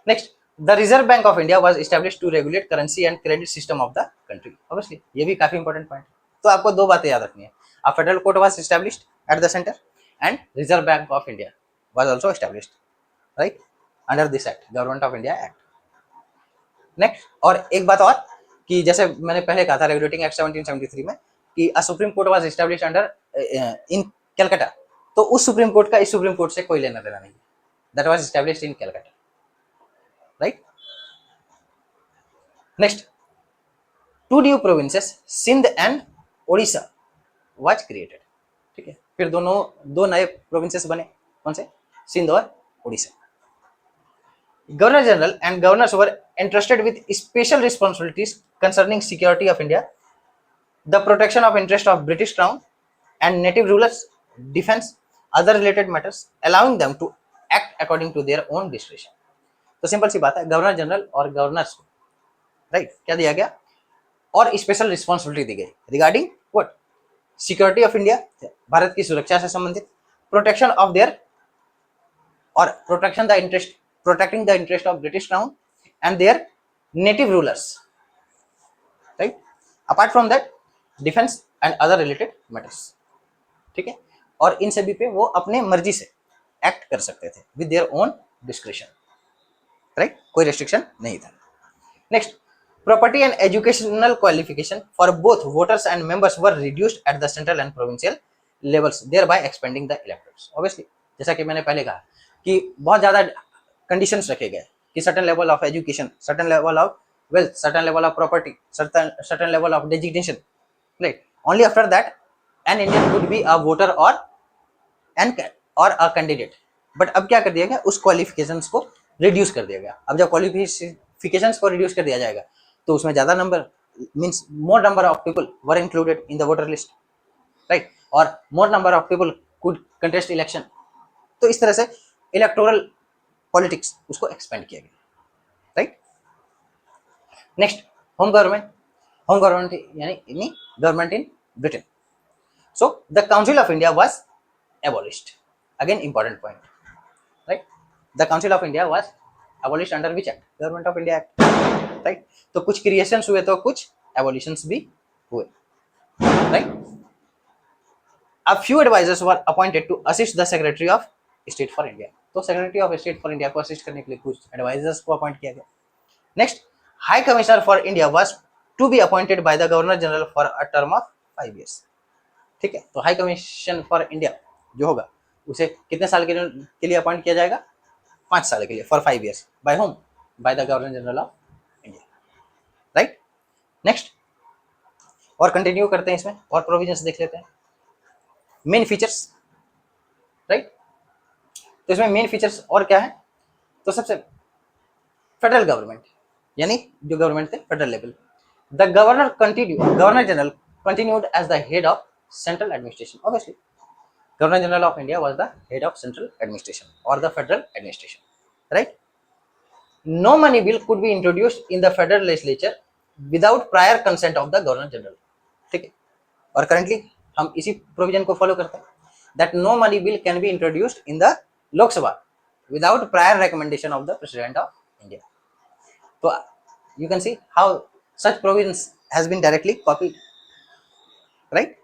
Next, the Reserve Bank of India was established to regulate currency and credit system of the country, obviously ये भी काफी इंपॉर्टेंट पॉइंट है। तो आपको दो बातें याद रखनी है, a federal court was established at the center and Reserve Bank of India was also established, right, under this act, Government of India Act. Next, और एक बात और कि जैसे मैंने पहले कहा था रेगुलेटिंग एक्ट 1773 में कि अ supreme court was established under in Calcutta, तो उस सुप्रीम कोर्ट का इस सुप्रीम कोर्ट से कोई लेना देना नहीं, that was established in Calcutta, right. Next, two new provinces Sindh and Odisha was created, ठीक है। फिर दो नए प्रोविंसेस बने, कौन से, सिंध और Odisha. Governor General and governors were entrusted with special responsibilities concerning security of India, the protection of interest of British Crown and native rulers, defense, other related matters, allowing them to act according to their own discretion. तो सिंपल सी बात है, गवर्नर जनरल और गवर्नर्स को, राइट, क्या दिया गया, और स्पेशल रिस्पॉन्सिबिलिटी दी गई regarding what, security of India, Bharat की सुरक्षा से संबंधित, प्रोटेक्शन ऑफ देयर और protecting the interest of British Crown and their native rulers, right. Apart from that, defense and other related matters, ठीक है। और इन सभी पे वो अपने मर्जी से एक्ट कर सकते थे with their own discretion, right, कोई restriction नहीं था। Next, property and educational qualification for both voters and members were reduced at the central and provincial levels, thereby expanding the electorates, obviously जैसा कि मैंने पहले कहा कि बहुत ज्यादा कंडीशंस रखे गए कि certain level of education, certain level of wealth, certain level of property, certain level of designation, right. Only after that an Indian would be a voter और अ कैंडिडेट। बट अब क्या कर दिया गया, उस क्वालिफिकेशंस को रिड्यूस कर दिया गया। अब जब क्वालिफिकेशंस को रिड्यूस कर दिया जाएगा तो उसमें ज्यादा number, means more number of people were included in the voter list, right, और more number of people could contest election. तो इस तरह से इलेक्टोरल पॉलिटिक्स उसको एक्सपेंड किया गया, राइट। नेक्स्ट, होम गवर्नमेंट यानी government in Britain. So the council of India was abolished, again important point, right. The council of India was abolished under which act, Government of India Act, right. तो कुछ क्रिएशंस हुए तो कुछ एवोल्यूशंस भी हुए, right. A few advisors were appointed to assist the Secretary of State for India. तो secretary of state for India को असिस्ट करने के लिए कुछ एडवाइजर्स को अपॉइंट किया गया। Next, high commissioner for India was to be appointed by the governor general for a term of 5 years। ठीक है, तो हाई कमीशन फॉर इंडिया जो होगा उसे कितने साल के लिए अपॉइंट किया जाएगा? 5 साल के लिए, for 5 years। By whom? By the governor general of India, right. Next, और कंटिन्यू करते हैं, इसमें और प्रोविजंस देख लेते हैं। Main features, right. तो इसमें मेन फीचर्स और क्या है? तो सबसे फेडरल गवर्नमेंट, यानी जो गवर्नमेंट थे federal level. The governor general continued as the head of central administration। Obviously, Governor General of India was the head of central administration or the federal administration, right? No money bill could be introduced in the federal legislature without prior consent of the Governor General। ठीक है, और करंटली हम इसी प्रोविजन को फॉलो करते हैं, that no money bill can be introduced in the Lok Sabha without prior recommendation of the President of India। तो you can see how such provisions has been directly copied, right?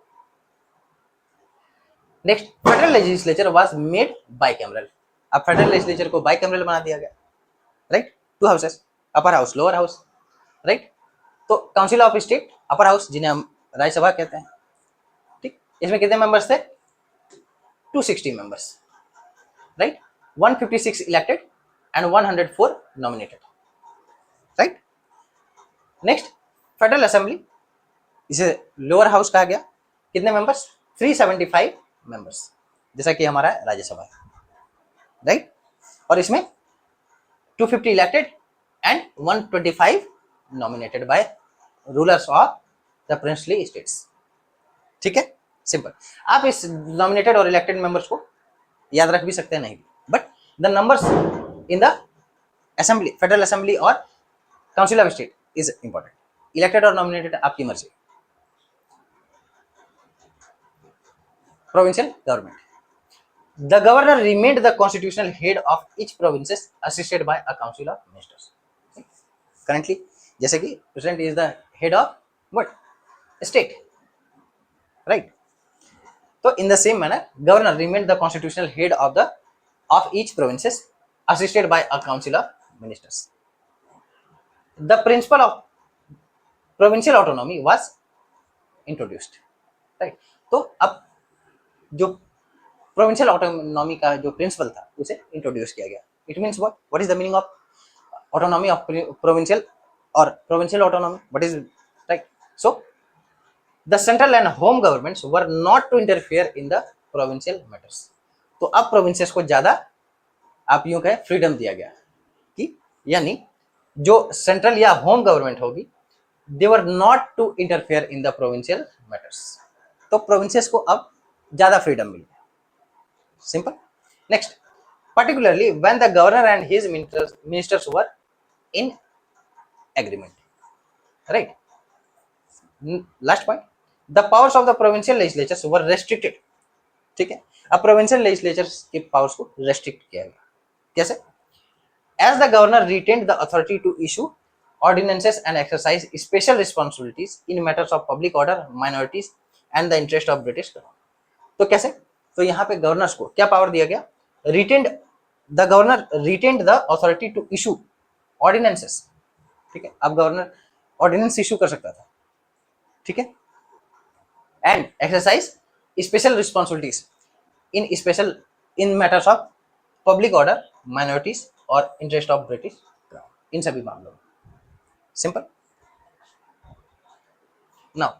Next, federal legislature was made bicameral. अब फेडरल लेजिस्लेचर को बाइकैमरल बना दिया गया, right. 2 houses, upper house, lower house, right. तो council of state, upper house, जिन्हें हम राज्यसभा कहते हैं, ठीक। इसमें कितने मेंबर्स थे? 260 members, right. 156 elected and 104 nominated, right. Next, federal assembly, इसे लोअर हाउस कहा गया। कितने मेंबर्स? 375 मेंबर्स, जैसा कि हमारा राज्यसभा है, राइट। और इसमें 250 elected and 125 nominated by rulers of the princely states. ठीक है, सिंपल। आप इस नॉमिनेटेड और इलेक्टेड मेंबर्स को याद रख भी सकते हैं, नहीं, but the numbers in the assembly, federal assembly और council of state is important. Elected और नॉमिनेटेड आपकी मर्जी। Provincial government. The governor remained the constitutional head of each province, assisted by a council of ministers। Currently, जैसे कि president is the head of what? State, right? So in the same manner, governor remained the constitutional head of each province, assisted by a council of ministers। The principle of provincial autonomy was introduced, right? तो अब जो प्रोविंशियल ऑटोनॉमी का जो प्रिंसिपल था उसे इंट्रोड्यूस किया गया। It means what is the meaning of autonomy of provincial और provincial autonomy, what is, right. So the central and home governments were not to interfere in the provincial matters. तो अब प्रोविंसेस को ज्यादा आप यूं कहें फ्रीडम दिया गया, कि यानी जो सेंट्रल या होम गवर्नमेंट होगी, they were not to interfere in the provincial matters. तो प्रोविंसेस को अब ज्यादा फ्रीडम मिली, simple. Next, particularly when the governor and his ministers were in agreement, right? Last point, the powers of the provincial legislatures were restricted। ठीक है, अब प्रोविंशियल लेजिस्लेचर्स के पावर्स को रेस्ट्रिक्ट किया गया। कैसे? as the governor retained the authority to issue ordinances and exercise special responsibilities in matters of public order, minorities and the interest of British crown। तो कैसे? तो यहाँ पे गवर्नर्स को क्या पावर दिया गया? The governor retained the authority to issue ordinances. ठीक है, अब गवर्नर ऑर्डिनेंस इशू कर सकता था, ठीक है, and exercise special responsibilities in matters of public order, minorities और इंटरेस्ट ऑफ ब्रिटिश क्राउन, इन सभी मामलों में। Simple. Now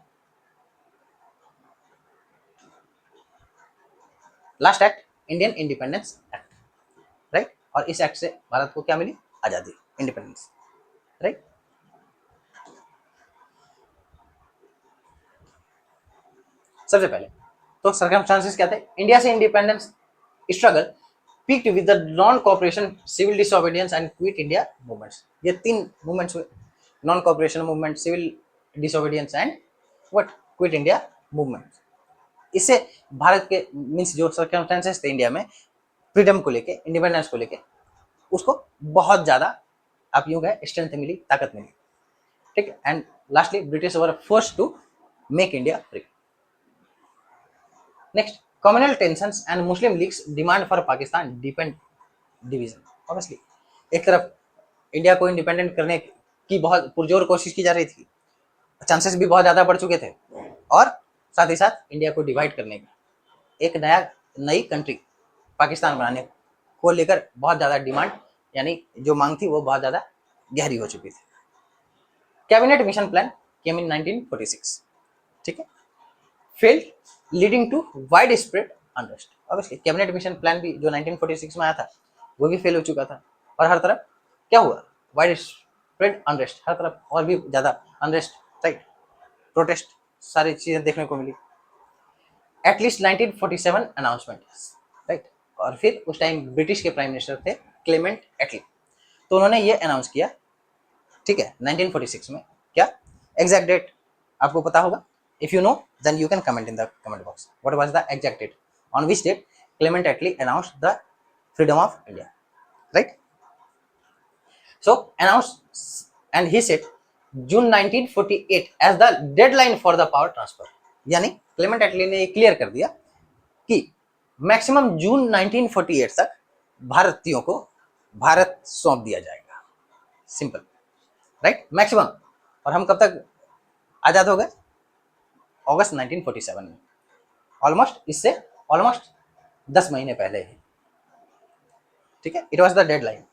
last act, Indian independence act, right. और इस एक्ट से भारत को क्या मिली? आजादी, इंडिपेंडेंस, राइट। सबसे पहले तो सर्कमस्टांसेस क्या थे? इंडिया से independence struggle peaked with the non cooperation, civil disobedience and quit India movements. ये 3 मूवमेंट्स हुए, non cooperation movement, civil disobedience and what, quit India movement. इससे भारत के मीन्स जो सर्कमस्टांसेस थे इंडिया में फ्रीडम को लेके, इंडिपेंडेंस को लेके, उसको बहुत ज्यादा आप यूं कहें स्ट्रेंथ मिली, ताकत मिली। ठीक है। And lastly British were forced to make India free. Next, communal tensions and Muslim league's demand for Pakistan deepened division. Obviously एक तरफ इंडिया को इंडिपेंडेंट करने की बहुत पुरजोर कोशिश की जा रही थी, चांसेस भी बहुत ज़्यादा बढ़ चुके थे, और साथ ही साथ इंडिया को डिवाइड करने का एक नई कंट्री पाकिस्तान बनाने को लेकर बहुत ज़्यादा डिमांड, यानी जो मांग थी वो बहुत ज़्यादा गहरी हो चुकी थी। Cabinet mission plan came in 1946, ठीक है, failed leading to widespread unrest. Obviously cabinet mission plan भी जो 1946 में आया था वो भी फेल हो चुका था, और हर तरफ क्या हुआ, वाइड स्प्रेड अनरेस्ट, हर तरफ और भी ज़्यादा अनरेस्ट, राइट, प्रोटेस्ट, सारी चीज़ें देखने को मिली। एटलीस्ट 1947 अनाउंसमेंट, राइट, और फिर उस टाइम ब्रिटिश के प्राइम मिनिस्टर थे क्लेमेंट एटली, तो उन्होंने ये अनाउंस किया, ठीक है, 1946 में। क्या एग्जैक्ट डेट आपको पता होगा? If you know then you can comment in the comment box what was the exact date on which date Clement Attlee announced the freedom of India, right? So announced, and he said June 1948 as the deadline for the power transfer। यानी क्लेमेंट एटली ने क्लियर कर दिया कि मैक्सिमम जून 1948 तक भारतीयों को भारत सौंप दिया जाएगा, सिंपल, राइट, मैक्सिमम। और हम कब तक आजाद हो गए? अगस्त 1947 में, इससे ऑलमोस्ट 10 महीने पहले ही, ठीक है, it was the deadline.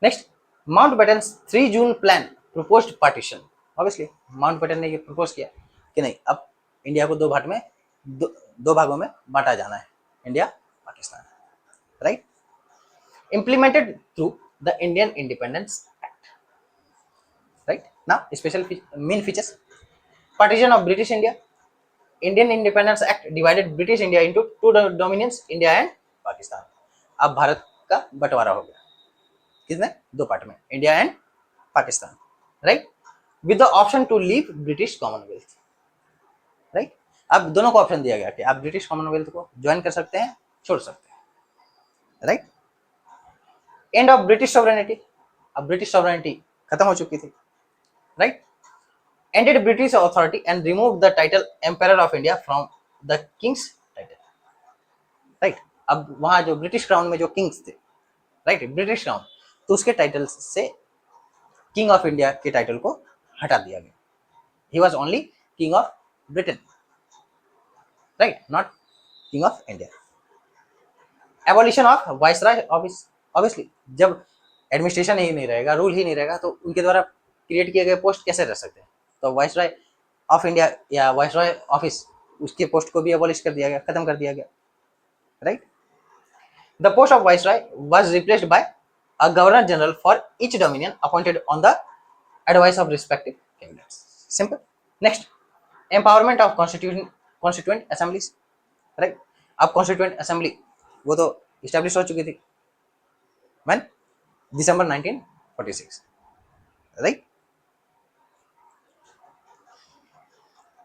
Next, Mountbatten 3 June plan proposed partition. Obviously Mountbatten ने ये प्रपोज किया कि नहीं, अब इंडिया को दो भागों में बांटा जाना है, India Pakistan, right, implemented through the Indian Independence Act, right? Now special main features: partition of British India, Indian Independence Act divided British India into two dominions, India and Pakistan। अब भारत का बंटवारा हो गया, किसने? दो पार्ट में, India and Pakistan, right, with the option to leave British commonwealth, right. अब दोनों को ऑप्शन दिया गया कि आप ब्रिटिश कॉमनवेल्थ को ज्वाइन कर सकते हैं, छोड़ सकते हैं, right. End of British sovereignty, अब ब्रिटिश सॉवरेनिटी खत्म हो चुकी थी, right. Ended British authority and remove the title empire of India from the king's title, right. अब वहां जो ब्रिटिश क्राउन में जो किंग्स थे, राइट, ब्रिटिश क्राउन, तो उसके टाइटल से किंग ऑफ इंडिया के टाइटल को हटा दिया गया। He was only king of Britain, right, not king of India. Abolition of viceroy office, obviously जब एडमिनिस्ट्रेशन ही नहीं रहेगा, रूल ही नहीं रहेगा, तो उनके द्वारा क्रिएट किए गए पोस्ट कैसे रह सकते हैं? तो वाइसराय ऑफ इंडिया या वाइसराय ऑफिस, उसके पोस्ट को भी एबॉलिश कर दिया गया, खत्म कर दिया गया, right. The post of viceroy was replaced bye a governor general for each dominion appointed on the advice of respective cabinets, simple। next, empowerment of constituent assemblies, right। अब constituent assembly वो तो establish हो चुकी थी when December 1946, right।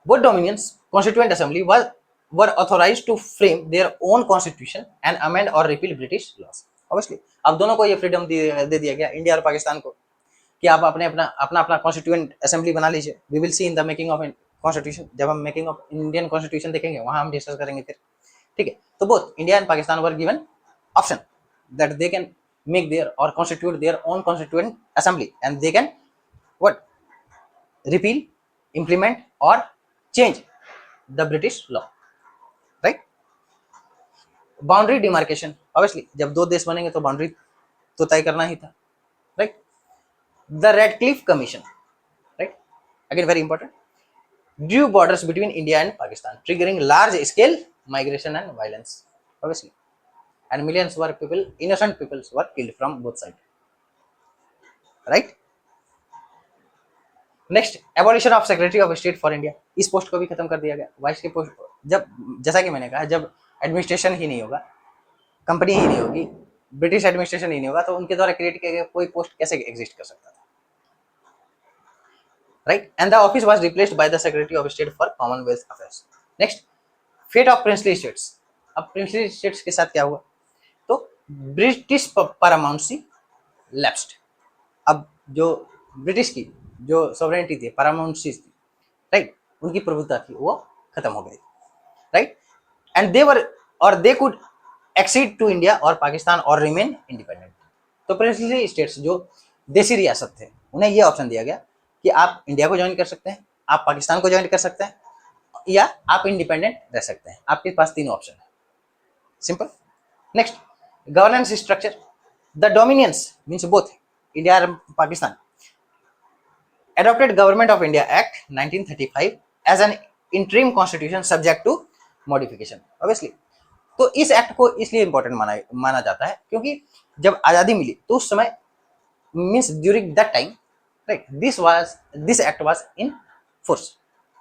both dominions constituent assembly were authorized to frame their own constitution and amend or repeal British laws। Obviously अब दोनों को ये फ्रीडम दे दिया गया, इंडिया और पाकिस्तान को, कि आप अपना कॉन्स्टिट्यूएंट असेंबली बना लीजिए। We will see in the making of constitution, जब हम मेकिंग ऑफ इंडियन कॉन्स्टिट्यूशन देखेंगे वहां हम डिस्कस करेंगे फिर, ठीक है। तो both India and Pakistan were given option that they can make their और constitute their own constituent assembly and they can what repeal, implement और change the British law, right. Boundary demarcation, obviously जब दो देश बनेंगे तो बाउंड्री तो तय करना ही था, right. The Radcliffe commission, right, again very important, drew borders between India and Pakistan triggering large scale migration and violence, obviously, and millions were people, innocent peoples were killed from both side, right. Next, abolition of secretary of state for India, इस पोस्ट को भी खत्म कर दिया गया। वाइस के पोस्ट, जब जैसा कि मैंने कहा, जब एडमिनिस्ट्रेशन ही नहीं होगा, कंपनी ही नहीं होगी, ब्रिटिश एडमिनिस्ट्रेशन ही नहीं होगा, तो उनके द्वारा क्रिएट किया गया कोई पोस्ट कैसे एग्जिस्ट कर सकता था, right. And the office was replaced by the secretary of state for commonwealth affairs. Next, fate of princely states, अब प्रिंसली स्टेट्स के साथ क्या हुआ? तो ब्रिटिश पैरामाउंसी लैप्स्ड, अब जो ब्रिटिश की जो सॉवरेनिटी थी, पैरामाउंटसीज थी, राइट, उनकी प्रभुता थी वो खत्म हो गई, right, and they could accede to India और पाकिस्तान और रिमेन इंडिपेंडेंट। तो प्रिंसली स्टेट्स जो देसी रियासत थे उन्हें ये ऑप्शन दिया गया कि आप इंडिया को ज्वाइन कर सकते हैं, आप पाकिस्तान को ज्वाइन कर सकते हैं, या आप इंडिपेंडेंट रह सकते हैं। आपके पास तीन ऑप्शन है, simple. Next, governance structure. The dominions means both India और Pakistan adopted Government of India Act 1935 as an interim constitution subject to modification, obviously। तो इस एक्ट को इसलिए इंपॉर्टेंट माना जाता है क्योंकि जब आजादी मिली तो उस समय means during that time, right, this act was in force,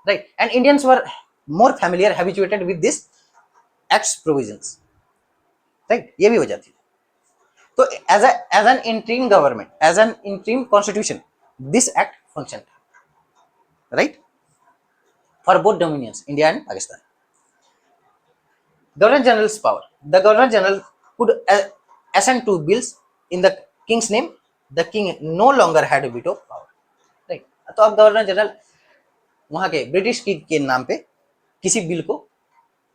right, and Indians were more familiar habituated with this acts provisions, right, ये भी वजह थी। तो as an interim government, as an interim constitution, this act function, right, for both dominions India and Pakistan. Governor General's power. The Governor General could assent to bills in the king's name. The king no longer had veto power. Right. तो अब गवर्नर जनरल वहां के ब्रिटिश की के नाम पे किसी बिल को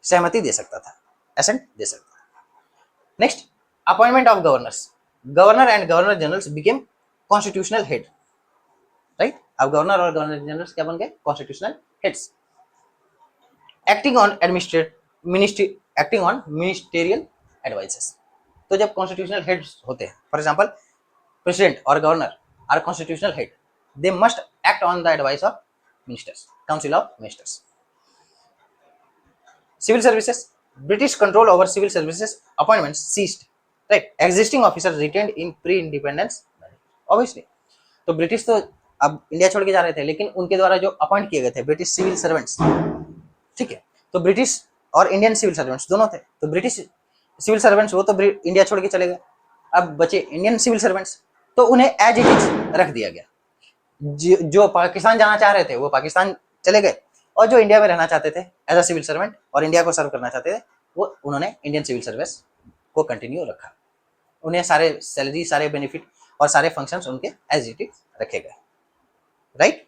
सहमति दे सकता था, एसेंट दे सकता था। Next, appointment of governors. Governor and governor generals became constitutional head, right. अब गवर्नर और गवर्नर जनरल्स क्या बन गए? Constitutional heads. Acting on ministerial advices. तो जब कॉन्स्टिट्यूशनल हेड्स होते हैं, फॉर एग्जांपल प्रेसिडेंट और governor are constitutional head, they must act on the advice of ministers, council of ministers. Civil services. British control over civil services appointments ceased, right, existing officer retained in pre independence, obviously. तो ब्रिटिश तो अब इंडिया छोड़ के जा रहे थे, लेकिन उनके द्वारा जो अपॉइंट किए गए थे ब्रिटिश सिविल सर्वेंट्स, ठीक है, तो ब्रिटिश और इंडियन सिविल सर्वेंट्स दोनों थे। तो ब्रिटिश सिविल सर्वेंट्स वो तो इंडिया छोड़ के चले गए, अब बचे इंडियन सिविल सर्वेंट्स, तो उन्हें एज इट इज रख दिया गया। जो पाकिस्तान जाना चाह रहे थे वो पाकिस्तान चले गए, और जो इंडिया में रहना चाहते थे एज अ सिविल सर्वेंट और इंडिया को सर्व करना चाहते थे, वो उन्होंने इंडियन सिविल सर्विस को कंटिन्यू रखा। उन्हें सारे सैलरी, सारे बेनिफिट और सारे फंक्शंस उनके एज इट इज रखे गए, राइट।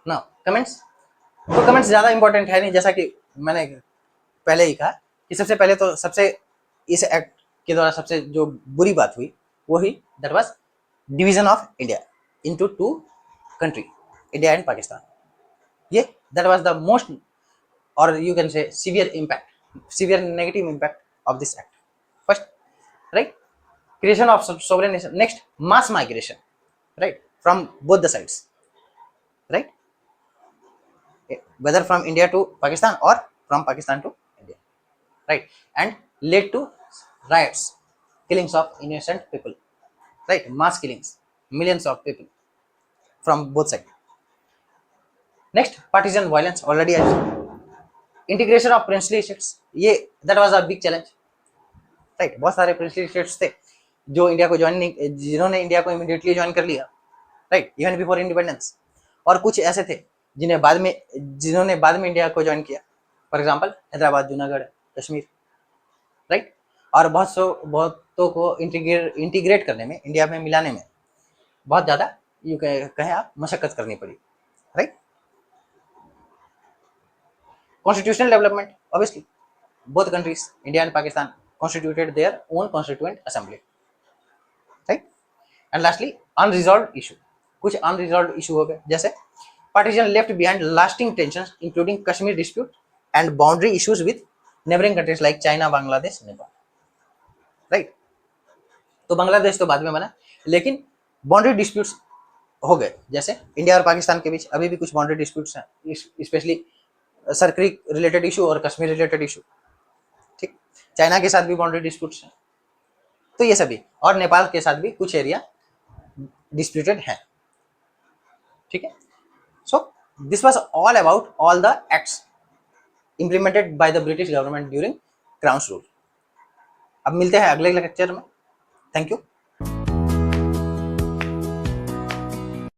ना कमेंट्स, तो कमेंट्स ज़्यादा इंपॉर्टेंट है नहीं, जैसा कि मैंने पहले ही कहा कि सबसे पहले तो सबसे इस एक्ट के द्वारा सबसे जो बुरी बात हुई वो ही that was division of India into two country, India and Pakistan. ये दैट वाज द मोस्ट, और you can say severe impact, severe negative impact of this act. First, right, creation of sovereign nation. Next, mass migration, right, from both the sides, right, whether from India to Pakistan or from Pakistan to India, right, and led to riots, killings of innocent people, right, mass killings, millions of people from both sides. Next, partisan violence, already I said. Integration of princely states, ये that was a big challenge, right। बहुत सारे princely states थे जो इंडिया को ज्वाइन नहीं, जिन्होंने इंडिया को इमीडिएटली ज्वाइन कर लिया, राइट, इवन बिफोर इंडिपेंडेंस, और कुछ ऐसे थे जिन्होंने बाद में इंडिया को ज्वाइन किया, for example Hyderabad, Junagadh, Kashmir, right. और बहुतों को इंटीग्रेट करने में, इंडिया में मिलाने में बहुत ज़्यादा यू कहें आप मशक्कत करनी पड़ी, right. Constitutional development, obviously both countries India and Pakistan constituted their own constituent assembly, right, and lastly unresolved issue, कुछ unresolved issue हो गए, जैसे partition left behind lasting tensions including Kashmir dispute and boundary issues with neighboring countries like China, Bangladesh, Nepal, right। तो बांग्लादेश तो बाद में बना, लेकिन बाउंड्री डिस्प्यूट्स हो गए, जैसे इंडिया और पाकिस्तान के बीच अभी भी कुछ बाउंड्री डिस्प्यूट्स हैं, स्पेशली सरक्रीक रिलेटेड इशू और कश्मीर रिलेटेड इशू, ठीक। चाइना के साथ भी बाउंड्री डिस्प्यूट्स हैं, तो ये सभी, और नेपाल के साथ भी कुछ एरिया डिस्प्यूटेड हैं, ठीक है। So this was all about all the acts implemented by the British government during crown rule. अब मिलते हैं अगले लेक्चर में, थैंक यू।